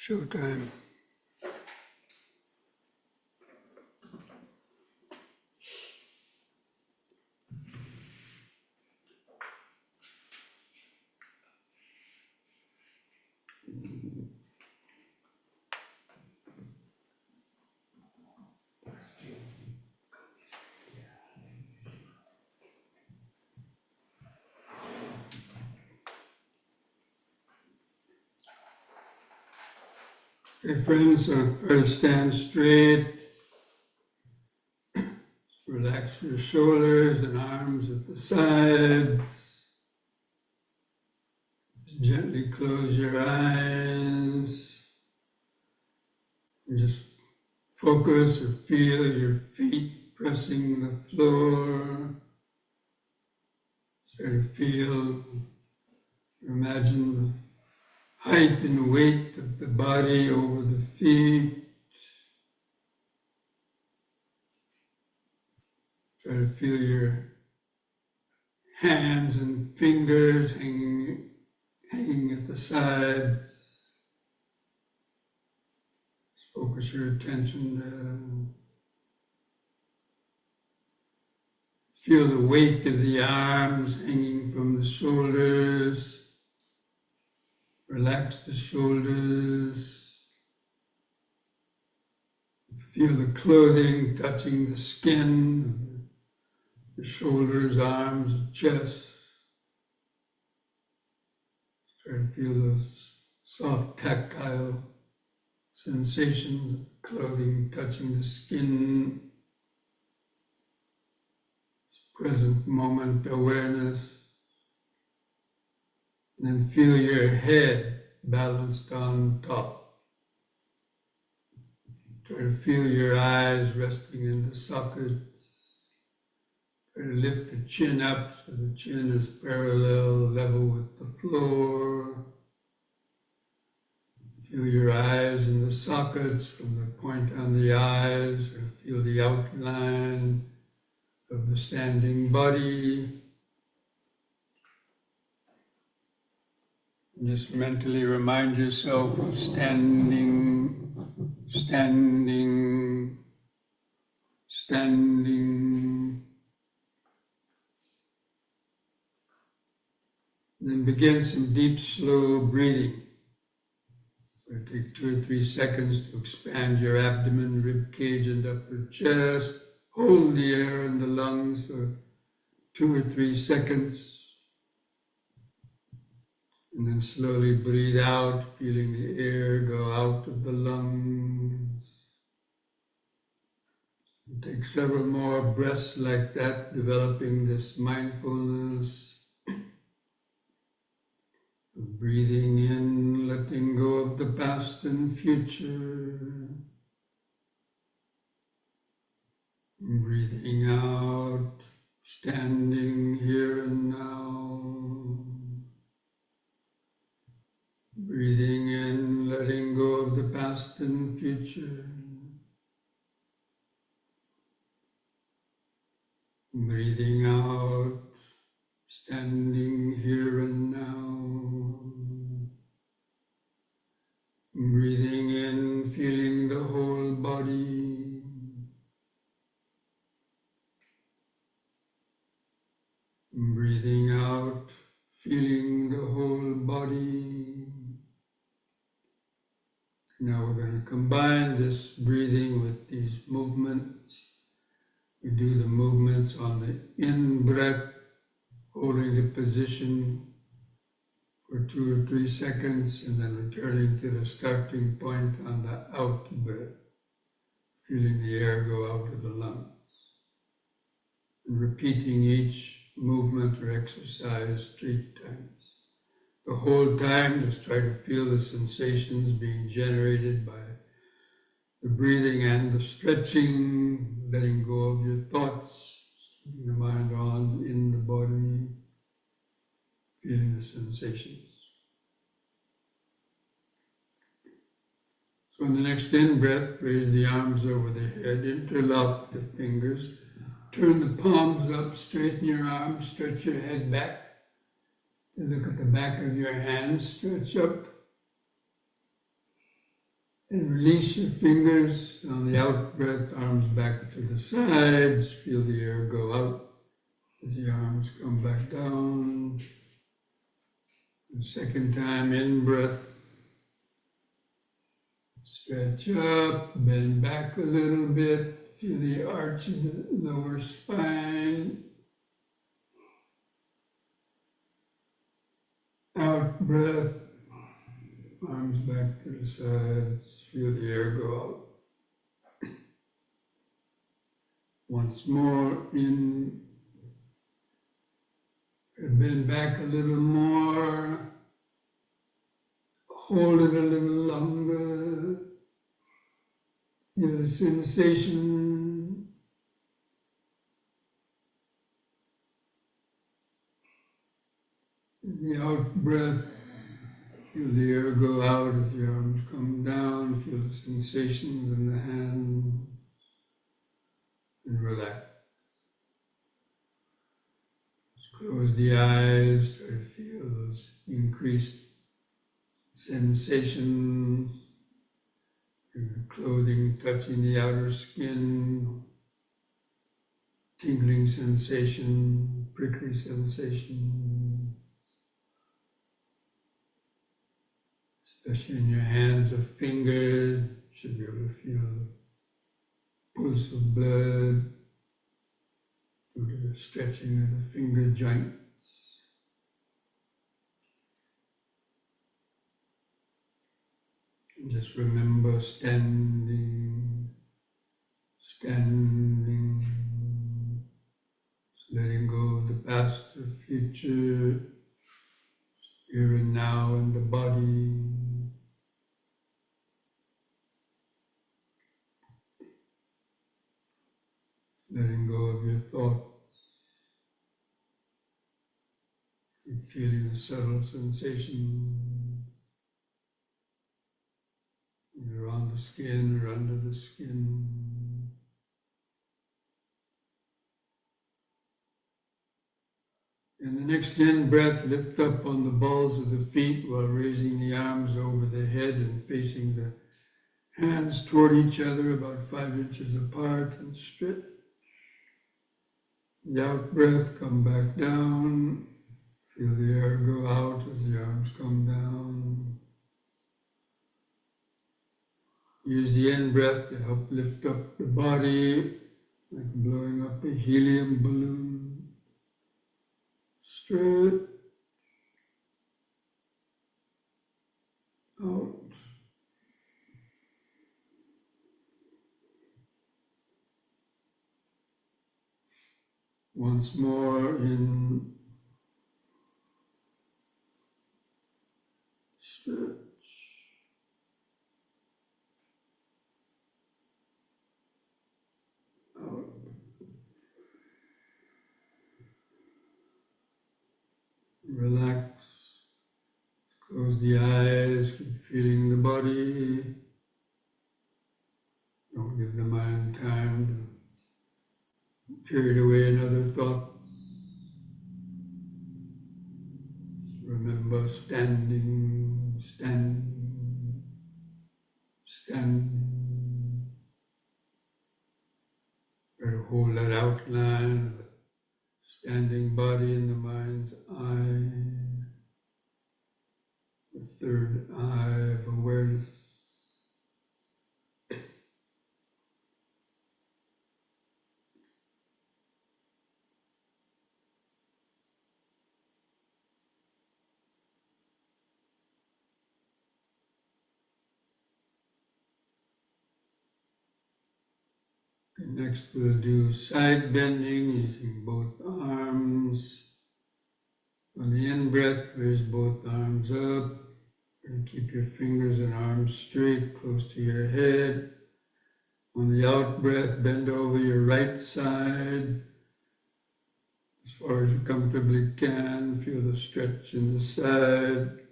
Showtime. Okay, friends, try to stand straight. Relax your shoulders and arms at the sides. Gently close your eyes. And just focus or feel your feet pressing the floor. Try to feel, imagine the height and weight of the body over the feet. Try to feel your hands and fingers hanging at the sides. Focus your attention to feel the weight of the arms hanging from the shoulders. Relax the shoulders. Feel the clothing touching the skin, the shoulders, arms, chest. Try to feel those soft tactile sensations of clothing touching the skin. Present moment awareness. And then feel your head balanced on top. Try to feel your eyes resting in the sockets. Try to lift the chin up so the chin is parallel, level with the floor. Feel your eyes in the sockets from the point on the eyes, or feel the outline of the standing body. Just mentally remind yourself of standing, standing, standing. Then begin some deep, slow breathing. It'll take 2 or 3 seconds to expand your abdomen, rib cage, and upper chest. Hold the air in the lungs for 2 or 3 seconds. And then slowly breathe out, feeling the air go out of the lungs. And take several more breaths like that, developing this mindfulness. Breathing in, letting go of the past and future. Breathing out, standing here and now. Breathing in, letting go of the past and future. Breathing out, standing here and now. Breathing in, feeling the whole body. Breathing out, feeling the whole body. Now we're going to combine this breathing with these movements. We do the movements on the in-breath, holding the position for 2 or 3 seconds, and then returning to the starting point on the out-breath, feeling the air go out of the lungs. And repeating each movement or exercise 3 times. The whole time, just try to feel the sensations being generated by the breathing and the stretching, letting go of your thoughts, keeping the mind on in the body, feeling the sensations. So on the next in-breath, raise the arms over the head, interlock the fingers, turn the palms up, straighten your arms, stretch your head back. Look at the back of your hands, stretch up. And release your fingers. On the out breath, arms back to the sides. Feel the air go out as the arms come back down. The second time, in breath. Stretch up, bend back a little bit. Feel the arch in the lower spine. Out breath. Arms back to the sides. Feel the air go out. Once more, in. Bend back a little more. Hold it a little longer. Feel the sensation. The out breath. Feel the air go out as the arms come down. Feel the sensations in the hand. And relax. Close the eyes. Try to feel those increased sensations. Your clothing touching the outer skin. Tingling sensation. Prickly sensation. Especially in your hands or fingers, you should be able to feel the pulse of blood due to the stretching of the finger joints. And just remember standing, standing, just letting go of the past or future, here and now in the body. Letting go of your thoughts, and feeling the subtle sensation either on the skin or under the skin. In the next in breath, lift up on the balls of the feet while raising the arms over the head and facing the hands toward each other about 5 inches apart, and stretch. The out breath, come back down. Feel the air go out as the arms come down. Use the in breath to help lift up the body, like blowing up a helium balloon. Stretch. Out. Once more, in. Stretch. Out. Relax. Close the eyes, keep feeling the body. Don't give the mind time to carry away another thought. Remember standing, standing, standing. Try to hold that outline of the standing body in the mind's eye, the third eye of awareness. Next we'll do side bending using both arms. On the in-breath, raise both arms up. And keep your fingers and arms straight, close to your head. On the out-breath, bend over your right side as far as you comfortably can. Feel the stretch in the side.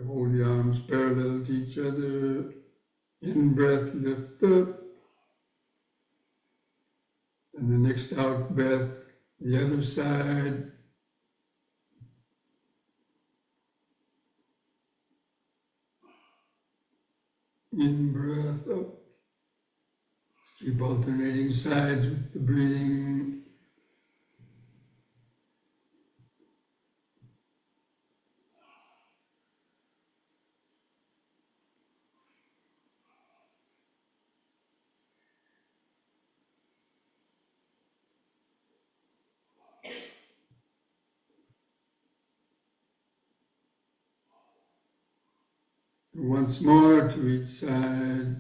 Hold the arms parallel to each other. In-breath, lift up. And the next out breath, the other side. In breath up. Keep alternating sides with the breathing. Once more to each side.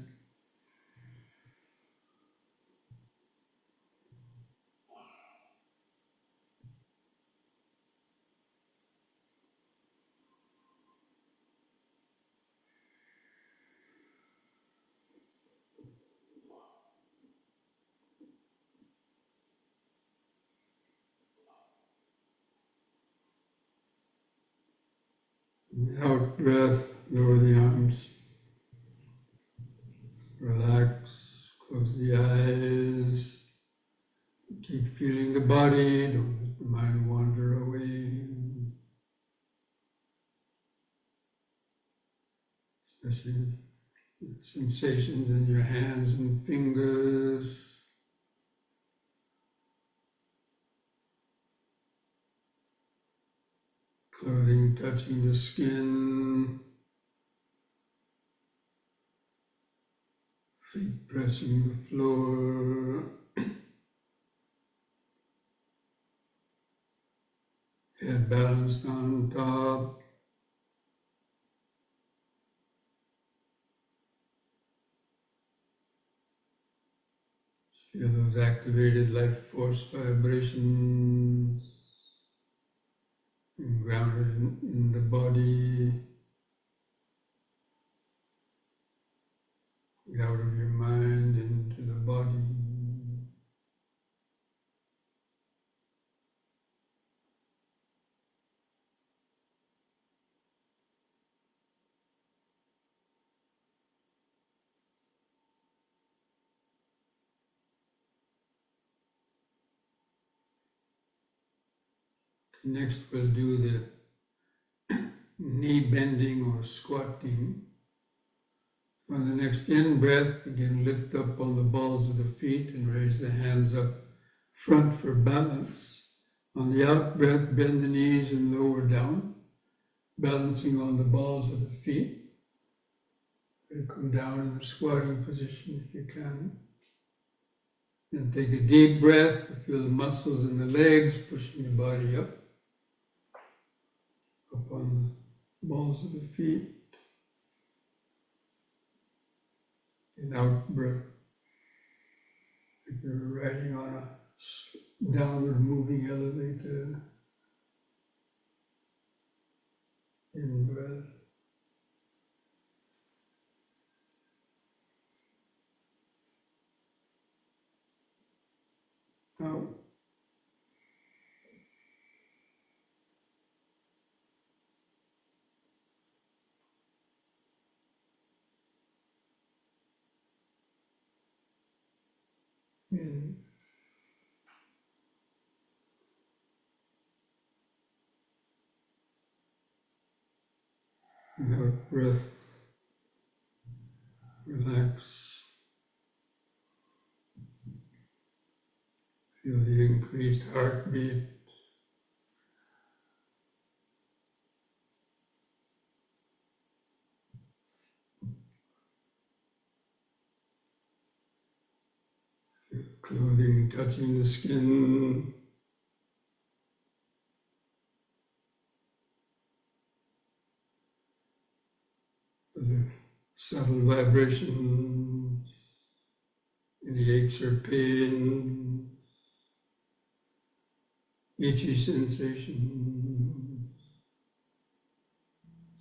Out breath, lower the arms. Relax, close the eyes. Keep feeling the body, don't let the mind wander away. Especially sensations in your hands and fingers. Clothing touching the skin. Feet pressing the floor. Head balanced on top. Feel those activated life force vibrations and grounded in the body. Get out of your mind into the body. Next we'll do the knee bending or squatting. On the next in-breath, again lift up on the balls of the feet and raise the hands up front for balance. On the out-breath, bend the knees and lower down, balancing on the balls of the feet. And come down in the squatting position if you can. Then take a deep breath to feel the muscles in the legs, pushing the body up on the balls of the feet. And out breath, if you're riding on a downward moving elevator. In breath. Out. In. Out breath. Relax. Feel the increased heartbeat. Feel clothing touching the skin. The subtle vibrations, any aches or pain, itchy sensations,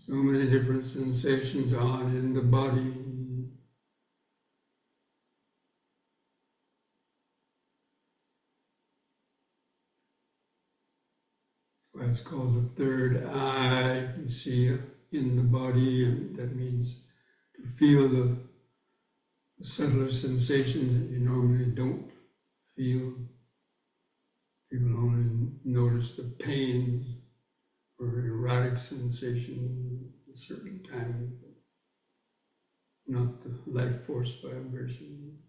so many different sensations on in the body. That's why it's called the third eye. You can see in the body, and that means to feel the subtler sensations that you normally don't feel. People only notice the pain or erotic sensation at a certain time. not the life force vibration.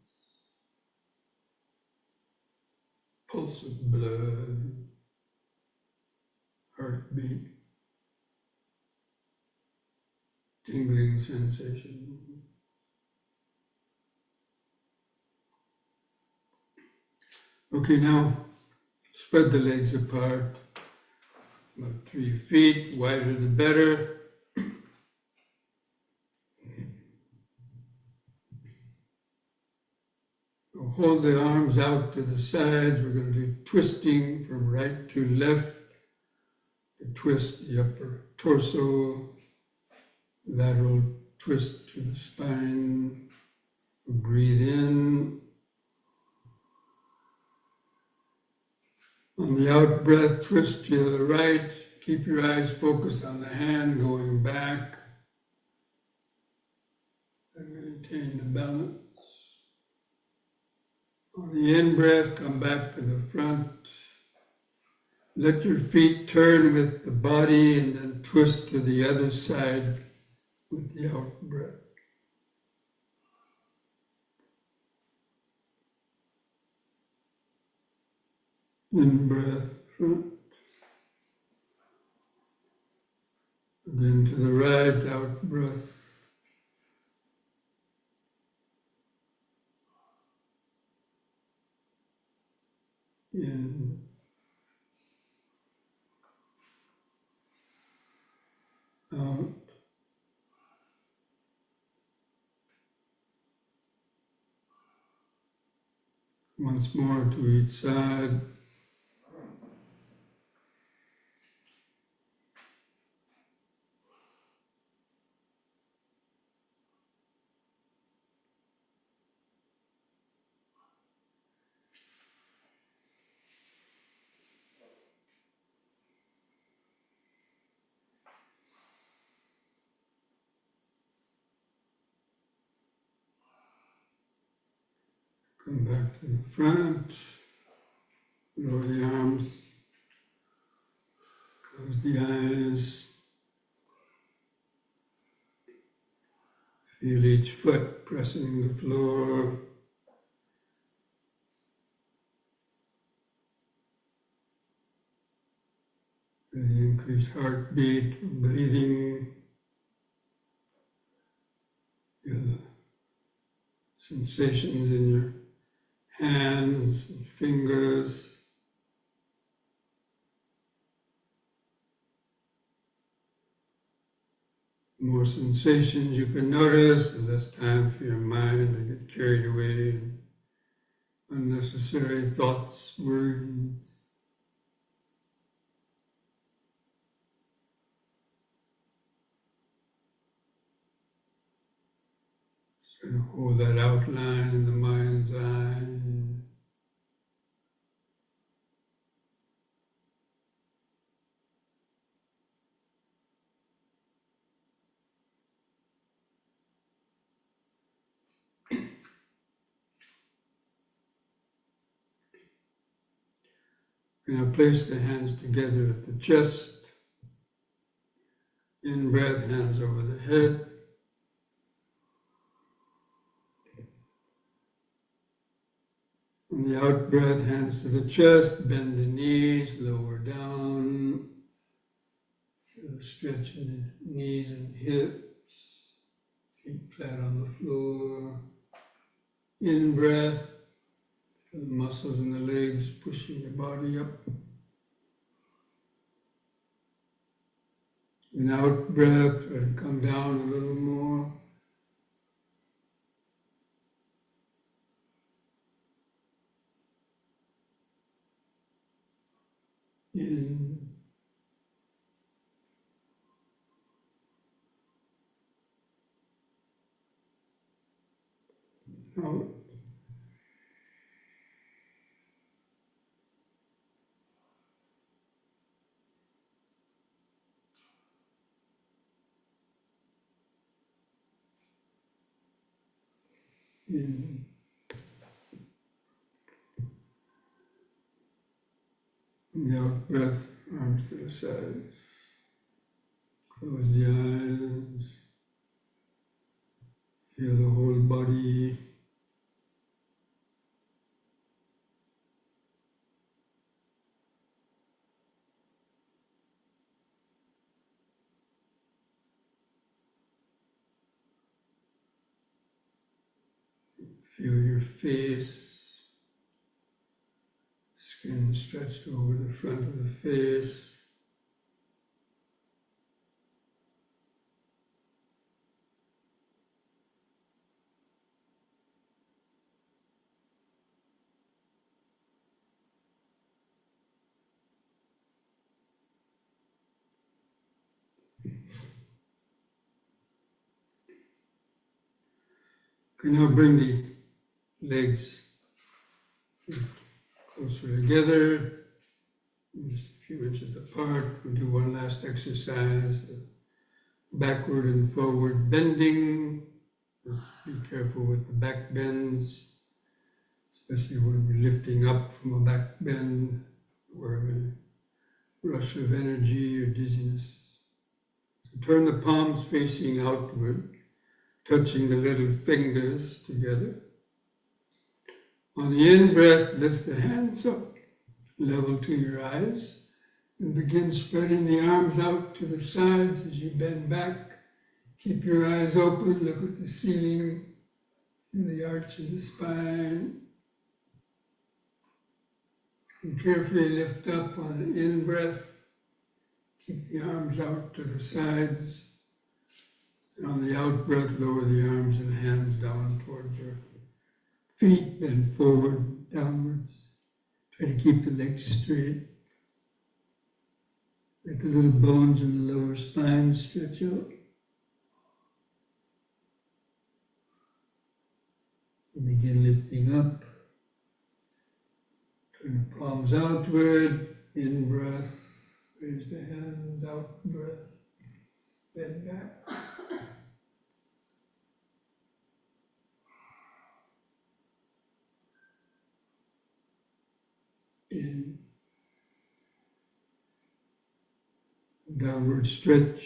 Pulse of blood, heartbeat, tingling sensation. Okay, now spread the legs apart, about 3 feet, wider the better. Hold the arms out to the sides. We're going to do twisting from right to left. Twist the upper torso, lateral twist to the spine. Breathe in. On the out breath, twist to the right. Keep your eyes focused on the hand going back. And maintain the balance. On the in breath, come back to the front. Let your feet turn with the body and then twist to the other side with the out breath. In breath, front. Again to the right, out breath. In. Out. Once more to each side. Come back to the front. Lower the arms. Close the eyes. Feel each foot pressing the floor. With the increased heartbeat, breathing. Feel the sensations in your hands and fingers. The more sensations you can notice, the less time for your mind to get carried away in unnecessary thoughts, worries. Try to hold that outline in the mind's eye. Now place the hands together at the chest. In breath, hands over the head. On the out breath, hands to the chest, bend the knees, lower down. Feel a stretch in the knees and hips, feet flat on the floor. In breath, feel the muscles in the legs pushing the body up. In out breath, try to come down a little more. In. Out. In. The out breath, arms to the sides. Close the eyes. Feel the whole body. Feel your face, skin stretched over the front of the face. You can now bring the legs closer together, just a few inches apart. We'll do one last exercise, backward and forward bending. Let's be careful with the back bends, especially when we're lifting up from a back bend or a rush of energy or dizziness. So turn the palms facing outward, touching the little fingers together. On the in-breath, lift the hands up, level to your eyes, and begin spreading the arms out to the sides as you bend back. Keep your eyes open, look at the ceiling and the arch of the spine. And carefully lift up on the in-breath. Keep the arms out to the sides. And on the out-breath, lower the arms and hands down towards your feet, bend forward, downwards. Try to keep the legs straight. Let the little bones in the lower spine stretch out. And begin lifting up. Turn the palms outward, in breath. Raise the hands, out breath. Bend back. In. Downward stretch.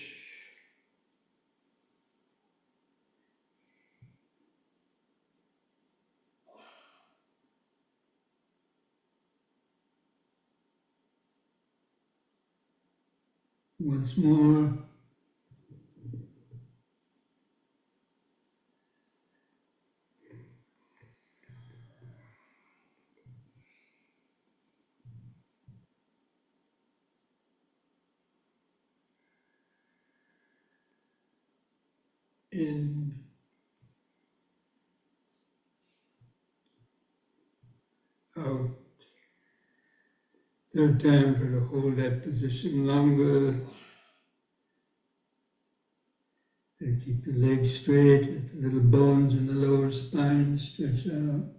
Once more. In. Out. Third time, try to hold that position longer. And keep the legs straight, let the little bones in the lower spine stretch out.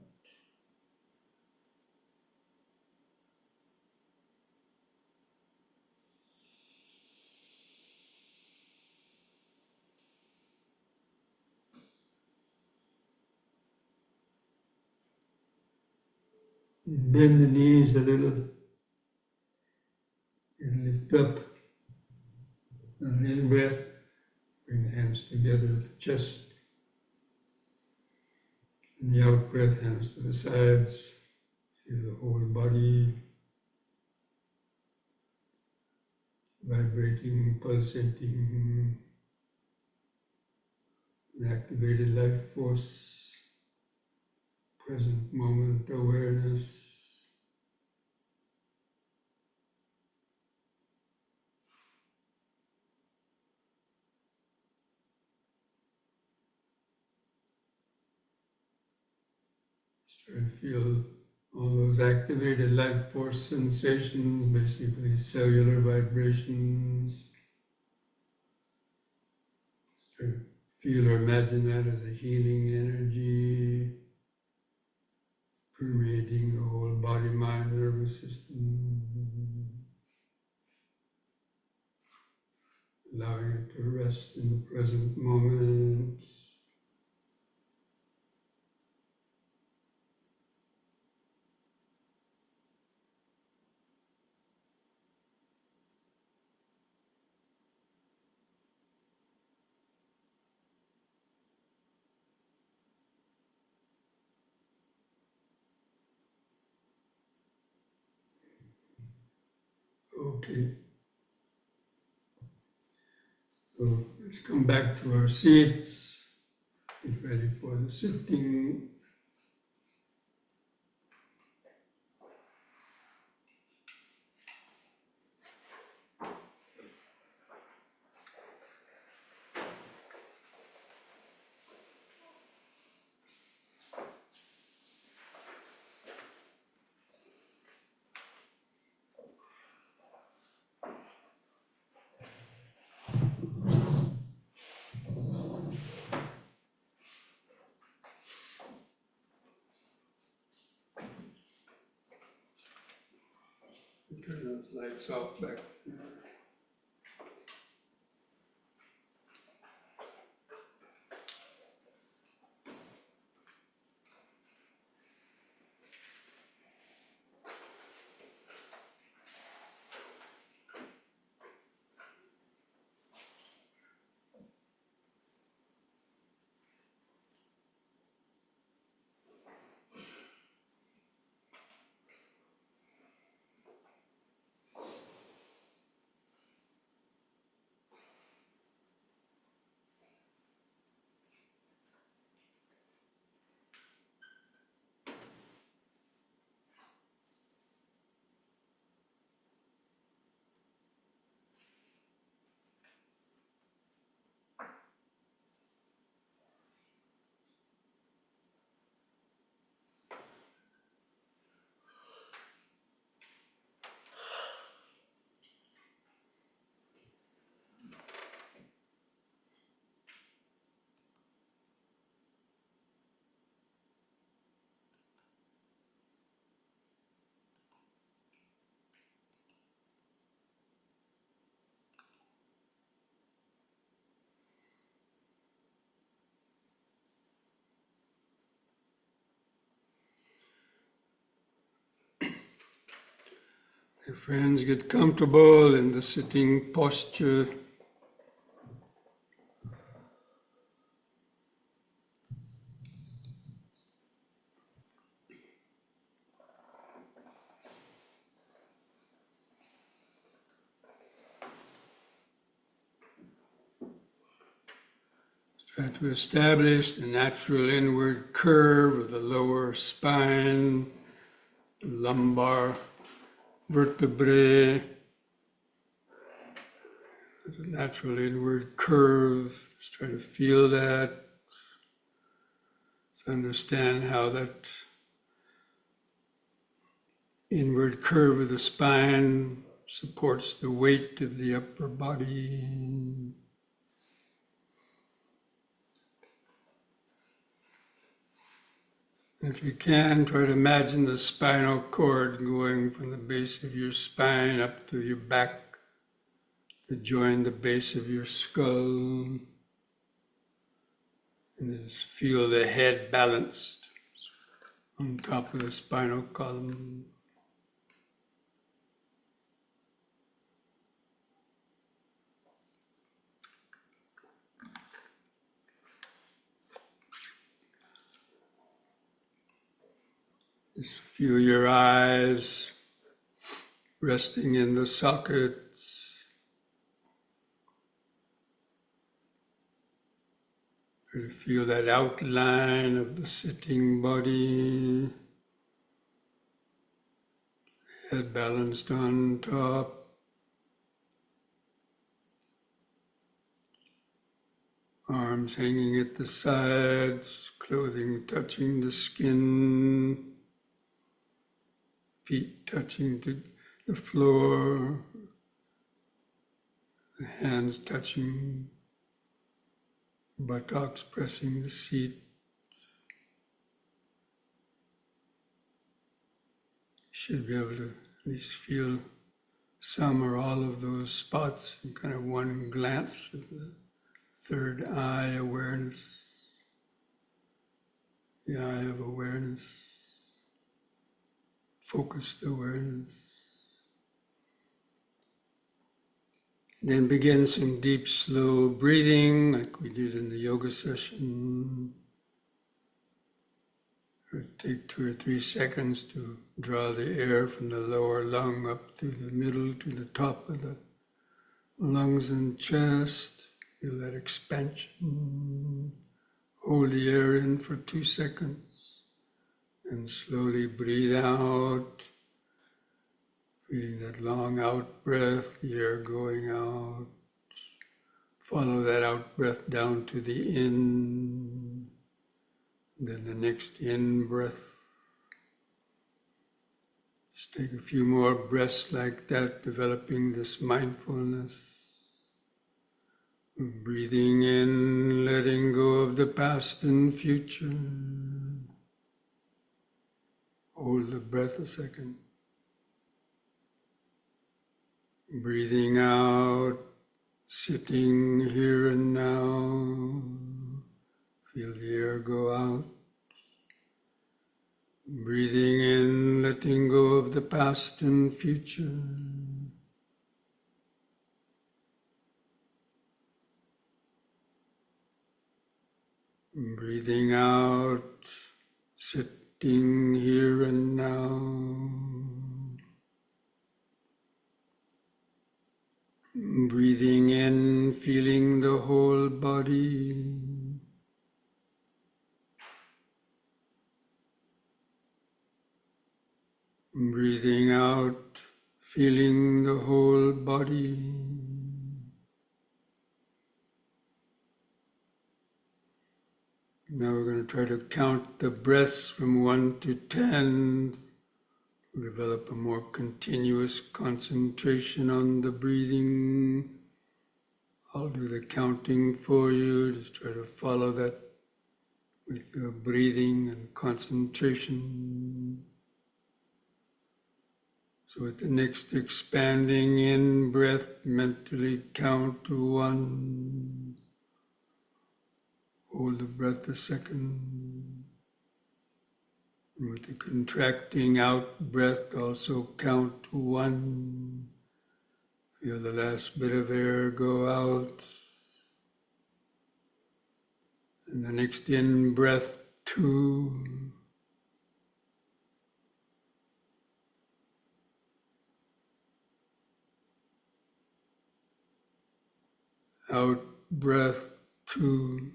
And bend the knees a little. And lift up. On an in-breath, bring the hands together at the chest. And the out-breath, hands to the sides. Feel the whole body vibrating, pulsating, an activated life force, present moment awareness. Just try to feel all those activated life force sensations, basically cellular vibrations. Just try to feel or imagine that as a healing energy, permeating the whole body, mind, nervous system, allowing it to rest in the present moment. Okay. So let's come back to our seats. Get ready for the sitting. Turn those lights off back there. Okay, friends, get comfortable in the sitting posture. Try to establish the natural inward curve of the lower spine, lumbar vertebrae. There's a natural inward curve. Just try to feel that. To understand how that inward curve of the spine supports the weight of the upper body. If you can, try to imagine the spinal cord going from the base of your spine up to your back to join the base of your skull. And just feel the head balanced on top of the spinal column. Just feel your eyes resting in the sockets. Try to feel that outline of the sitting body. Head balanced on top. Arms hanging at the sides, clothing touching the skin. Feet touching the floor, the hands touching buttocks, pressing the seat. You should be able to at least feel some or all of those spots in kind of one glance of the third eye awareness, the eye of awareness. Focused awareness. Then begin some deep, slow breathing, like we did in the yoga session. Or take 2 or 3 seconds to Draw the air from the lower lung up through the middle to the top of the lungs and chest. Feel that expansion. Hold the air in for 2 seconds and slowly breathe out. Feeling that long out breath, the air going out. Follow that out breath down to the in. Then the next in breath. Just take a few more breaths like that, developing this mindfulness. Breathing in, letting go of the past and future. Hold the breath a second. Breathing out, sitting here and now. Feel the air go out. Breathing in, letting go of the past and future. Breathing out, sitting here and now. Breathing in, feeling the whole body. Breathing out, feeling the whole body. Now we're going to try to count the breaths from 1 to 10. Develop a more continuous concentration on the breathing. I'll do the counting for you. Just try to follow that with your breathing and concentration. So at the next expanding in breath, mentally count to 1. Hold the breath a second. And with the contracting out breath, also count to 1. Feel the last bit of air go out. And the next in breath, 2. Out breath, 2.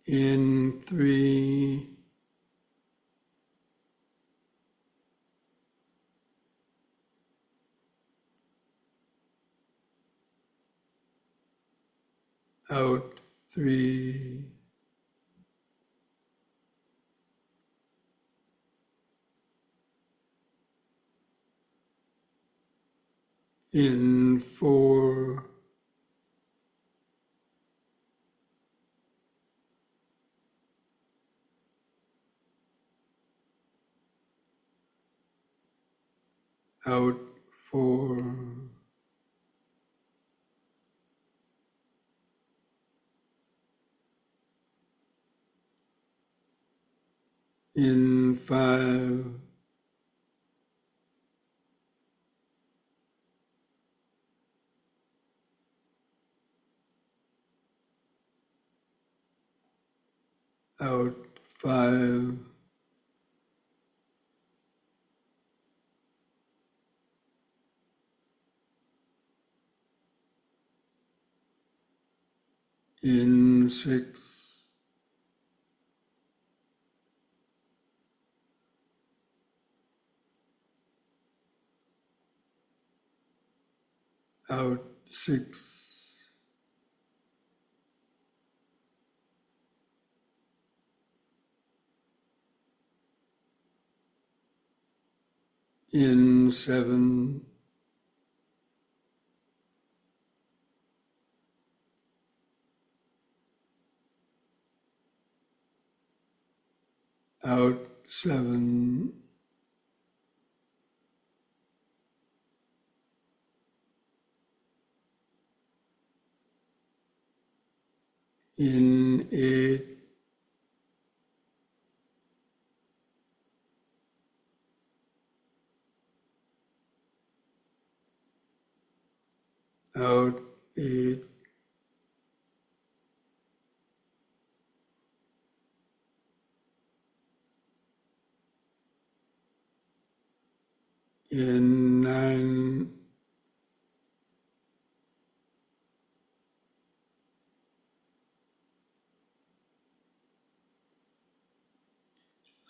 In 3. Out 3. In 4. Out 4. In 5. Out 5. In 6. Out 6. In 7. Out 7. In 8. Out 8. In 9,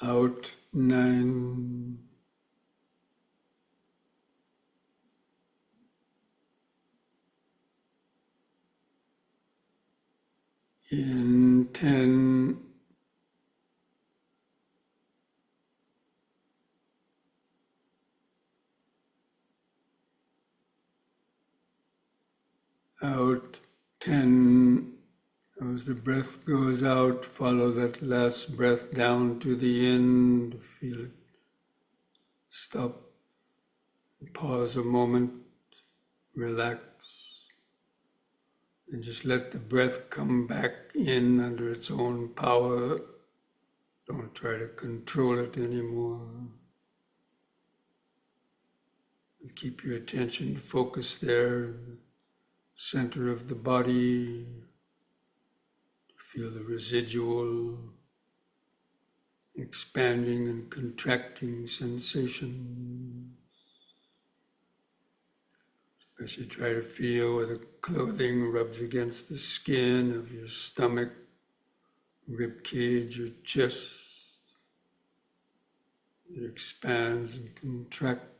out 9, in 10, out 10. As the breath goes out, follow that last breath down to the end. Feel it stop, pause a moment, relax, and just let the breath come back in under its own power. Don't try to control it anymore. Keep your attention focused there, in the center of the body. Feel the residual expanding and contracting sensation. As you try to feel where the clothing rubs against the skin of your stomach, rib cage, your chest. It expands and contracts.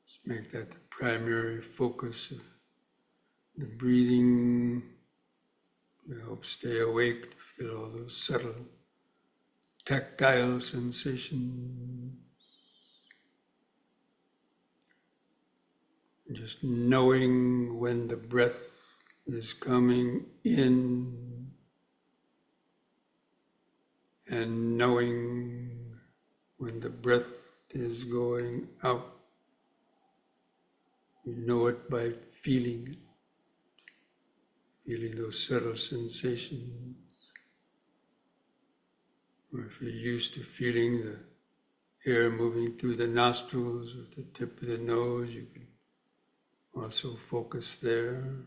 Just make that the primary focus of the breathing. To help stay awake, to feel all those subtle tactile sensations. Just knowing when the breath is coming in and knowing when the breath is going out. You know it by feeling it, feeling those subtle sensations. Or if you're used to feeling the air moving through the nostrils or the tip of the nose, you can also focus there.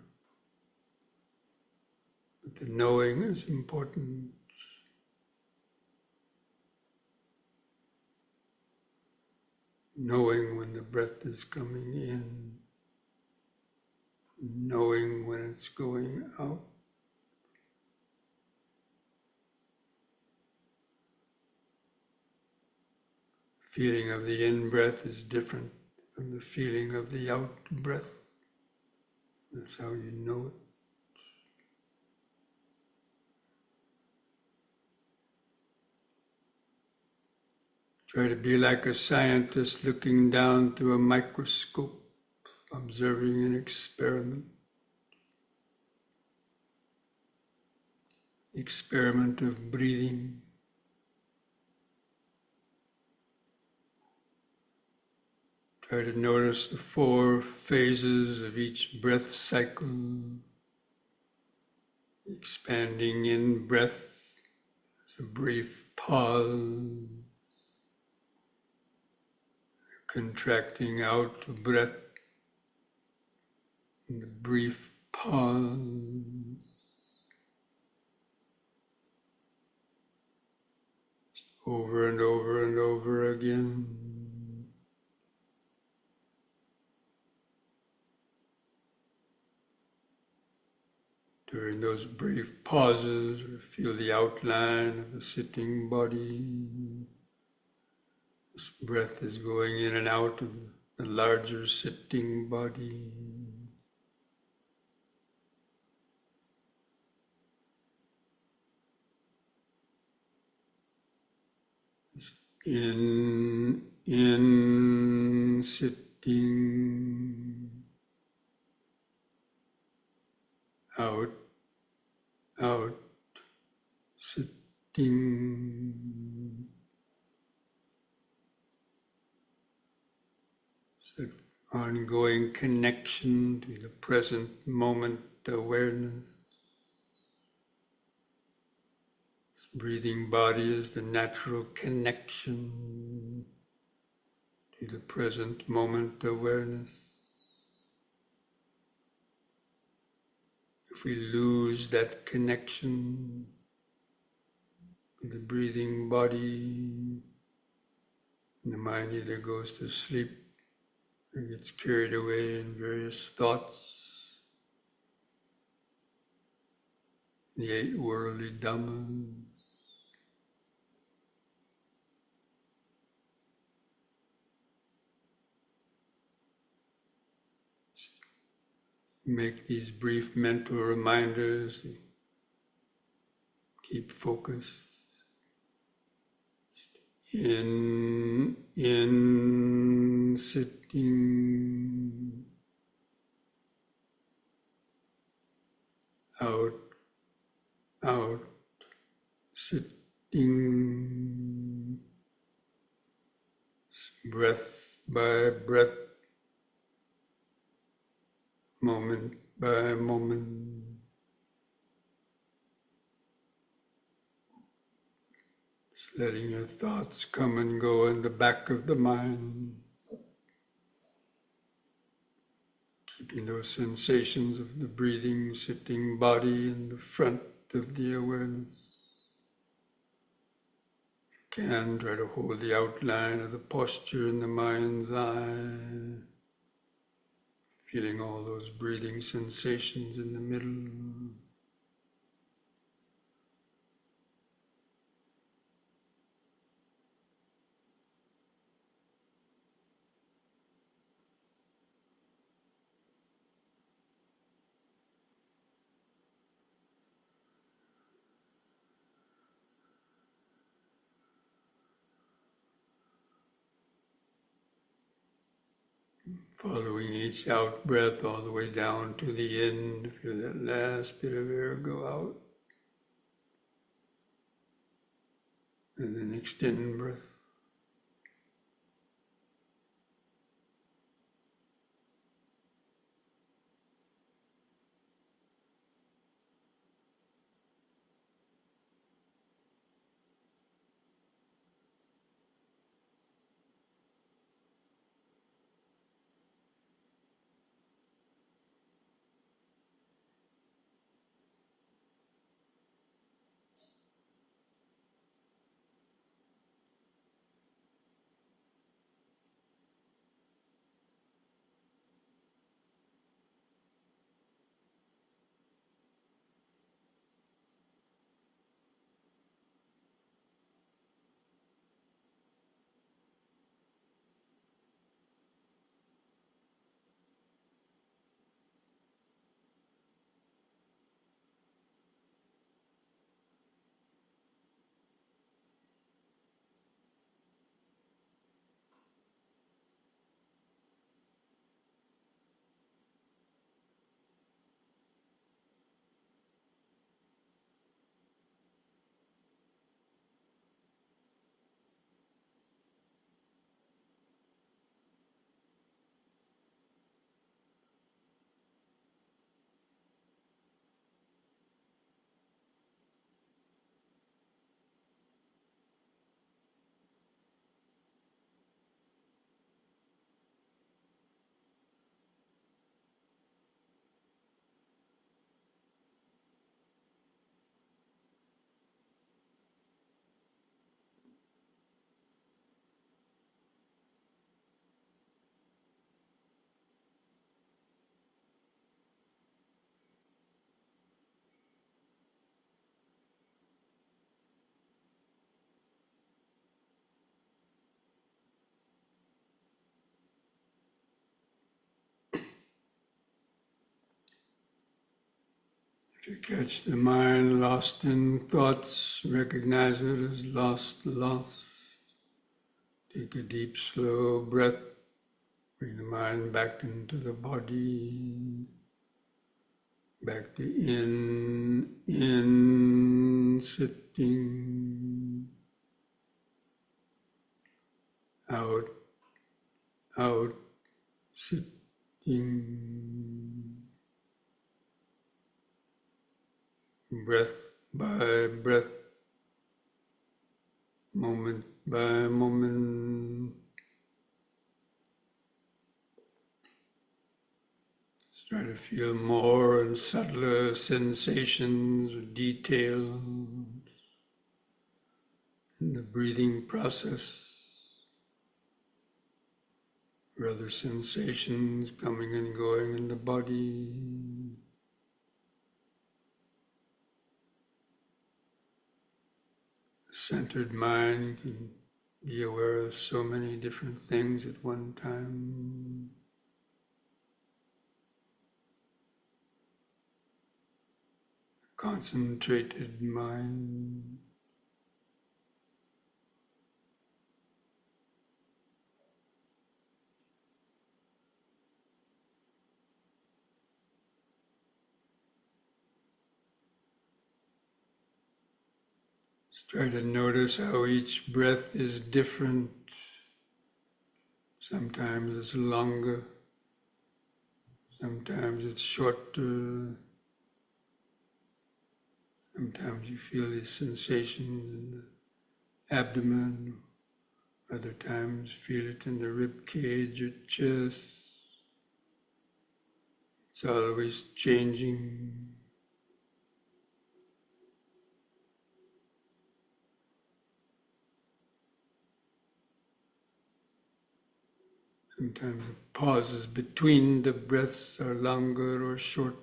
But the knowing is important. Knowing when the breath is coming in, knowing when it's going out. Feeling of the in-breath is different from the feeling of the out-breath. That's how you know it. Try to be like a scientist looking down through a microscope, observing an experiment. Experiment of breathing. Try to notice the 4 phases of each breath cycle. Expanding in breath, a brief pause. Contracting out breath, and the brief pause. Just over and over and over again. During those brief pauses, feel the outline of the sitting body. This breath is going in and out of the larger sitting body. In, sitting, out, out, sitting. That ongoing connection to the present moment awareness. This breathing body is the natural connection to the present moment awareness. If we lose that connection with the breathing body, And the mind either goes to sleep or gets carried away in various thoughts, the 8 worldly dhammas. Make these brief mental reminders to keep focused. In sitting, out, sitting, breath by breath, moment by moment. Just letting your thoughts come and go in the back of the mind. Keeping those sensations of the breathing, sitting body in the front of the awareness. If you can, try to hold the outline of the posture in the mind's eye. Feeling all those breathing sensations in the middle. Following each out breath all the way down to the end. Feel that last bit of air go out. And then extend breath. If you catch the mind lost in thoughts, recognize it as lost. Take a deep, slow breath. Bring the mind back into the body. Back to in, sitting. Out, sitting. Breath by breath, moment by moment. Let's try to feel more and subtler sensations, details in the breathing process. for other sensations coming and going in the body. A centered mind can be aware of so many different things at one time. Concentrated mind. Just try to notice how each breath is different. Sometimes it's longer, sometimes it's shorter. Sometimes you feel these sensations in the abdomen, other times feel it in the rib cage or chest. It's always changing. Sometimes the pauses between the breaths are longer or shorter.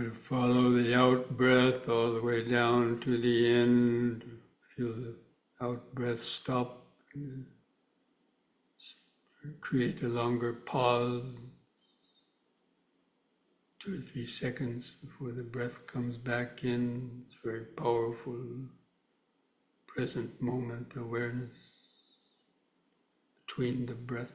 Try to follow the out breath all the way down to the end. Feel the out breath stop. And create a longer pause, 2 or 3 seconds before the breath comes back in. It's very powerful, present moment awareness between the breath.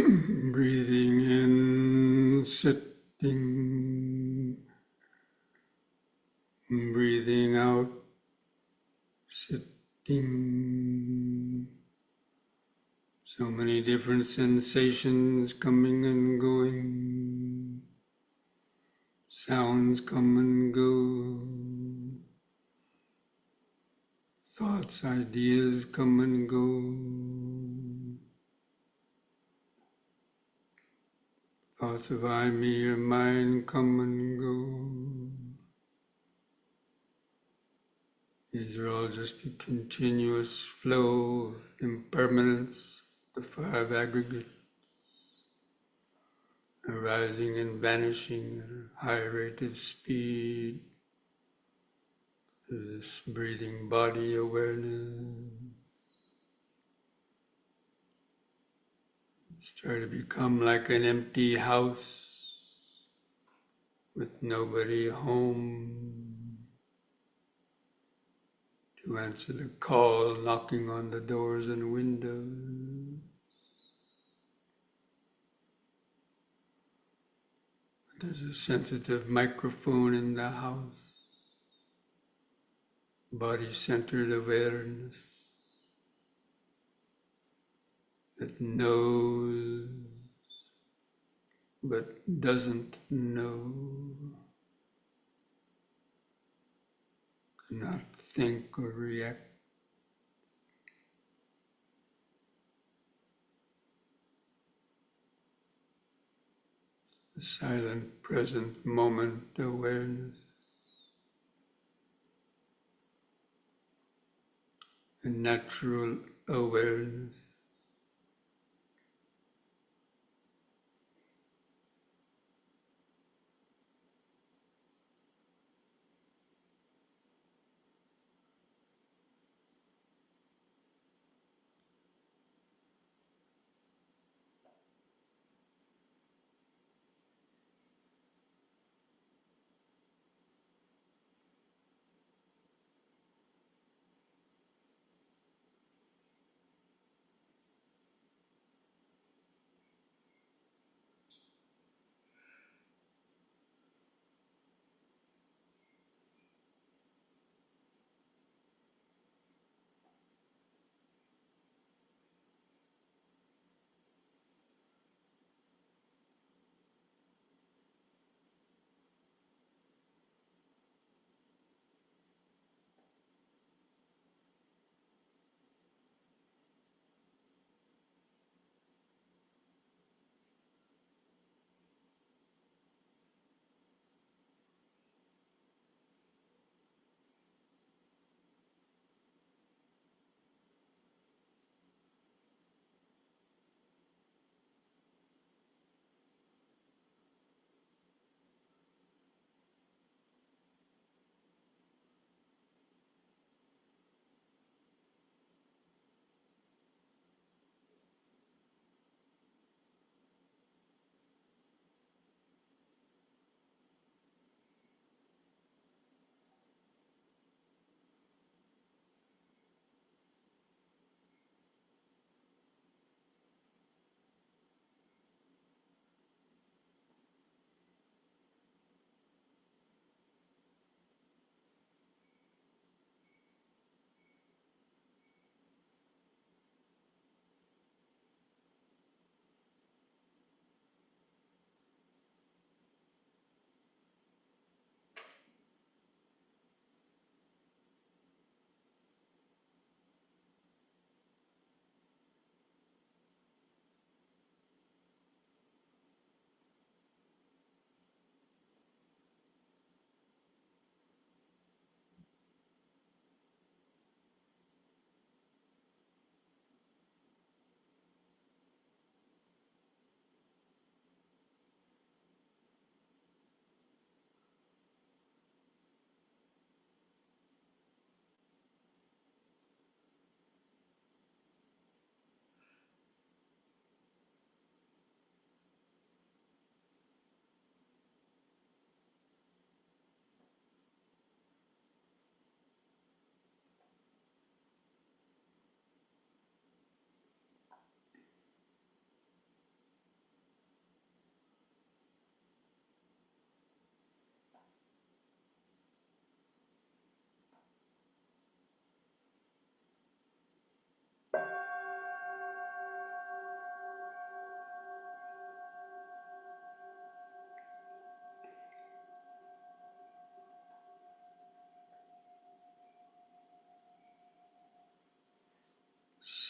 Breathing in, sitting. Breathing out, sitting. So many different sensations coming and going. Sounds come and go. Thoughts, ideas come and go. Thoughts of I, me, or mine come and go. These are all just a continuous flow of impermanence, the five aggregates, arising and vanishing at a high rate of speed through this breathing body awareness. Just try to become like an empty house with nobody home to answer the call, knocking on the doors and windows. There's a sensitive microphone in the house, body-centered awareness that knows but doesn't know, cannot think or react. The silent present moment awareness, the natural awareness.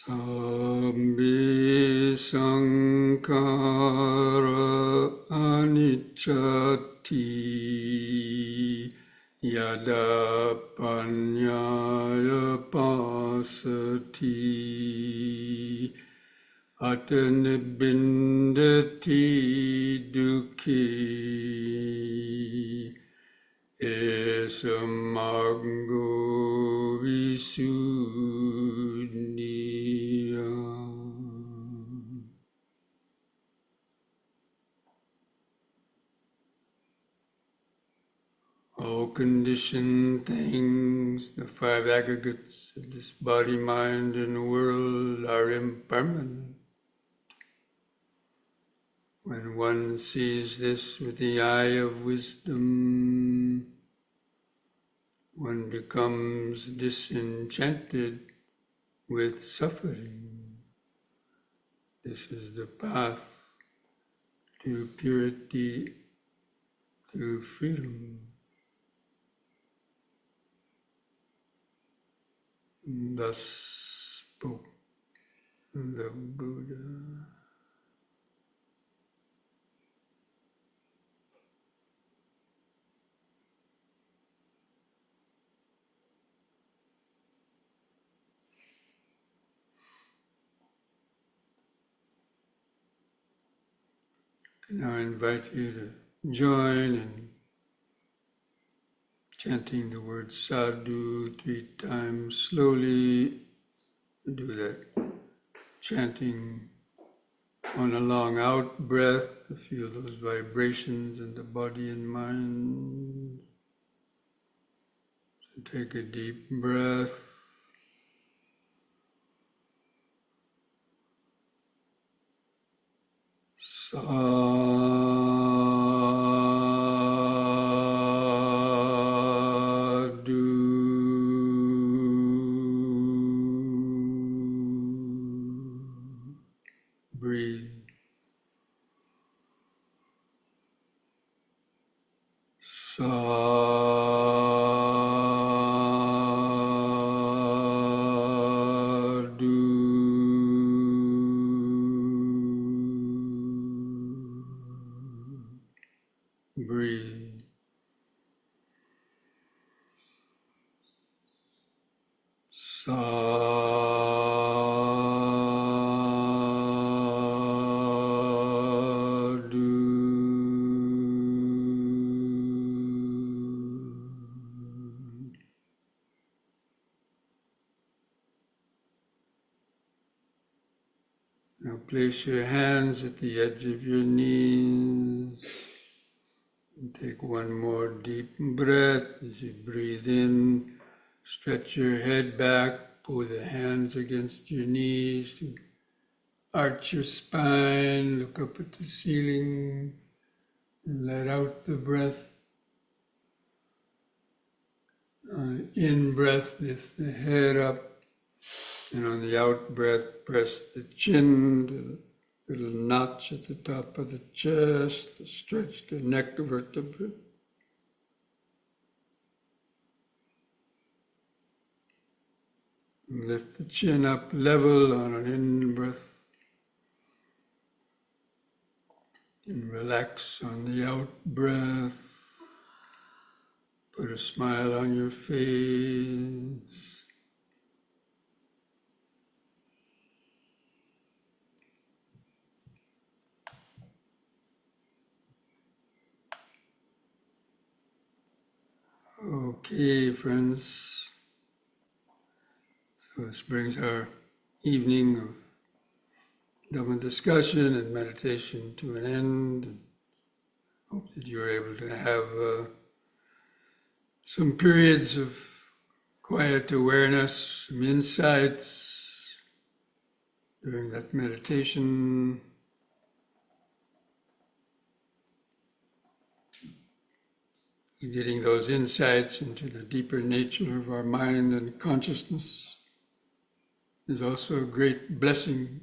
Sabbe sankhara anicchati yada panyaya pasati atanibindati dukhi esamango visuddhiya. All conditioned things, the five aggregates of this body, mind, and world are impermanent. When one sees this with the eye of wisdom, one becomes disenchanted with suffering. This is the path to purity, to freedom. Thus spoke the Buddha. Now I invite you to join in chanting the word sadhu 3 times slowly. Do that chanting on a long out breath to feel those vibrations in the body and mind. So take a deep breath. Breathe. Breathe. Now place your hands at the edge of your knees. And take one more deep breath as you breathe in. Stretch your head back, pull the hands against your knees to arch your spine, look up at the ceiling, and let out the breath. In breath, lift the head up, and on the out breath, press the chin to the little notch at the top of the chest, stretch the neck vertebrae. And lift the chin up level on an in-breath. And relax on the out-breath. Put a smile on your face. Okay, friends. So this brings our evening of Dhamma discussion and meditation to an end. Hope that you're able to have some periods of quiet awareness, some insights during that meditation. Getting those insights into the deeper nature of our mind and consciousness is also a great blessing.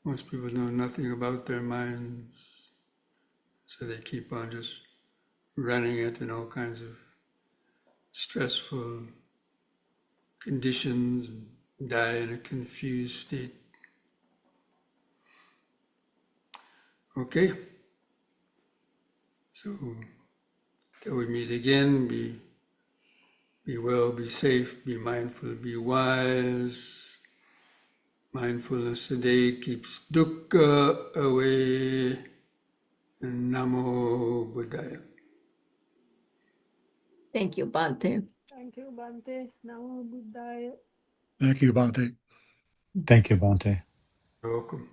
Most people know nothing about their minds, so they keep on just running it in all kinds of stressful conditions and die in a confused state. Okay. So till we meet again, be well, be safe, be mindful, be wise. Mindfulness today keeps dukkha away. And Namo Buddhaya. Thank you, Bhante. Thank you, Bhante. Namo Buddhaya. Thank you, Bhante. Thank you, Bhante. You're welcome.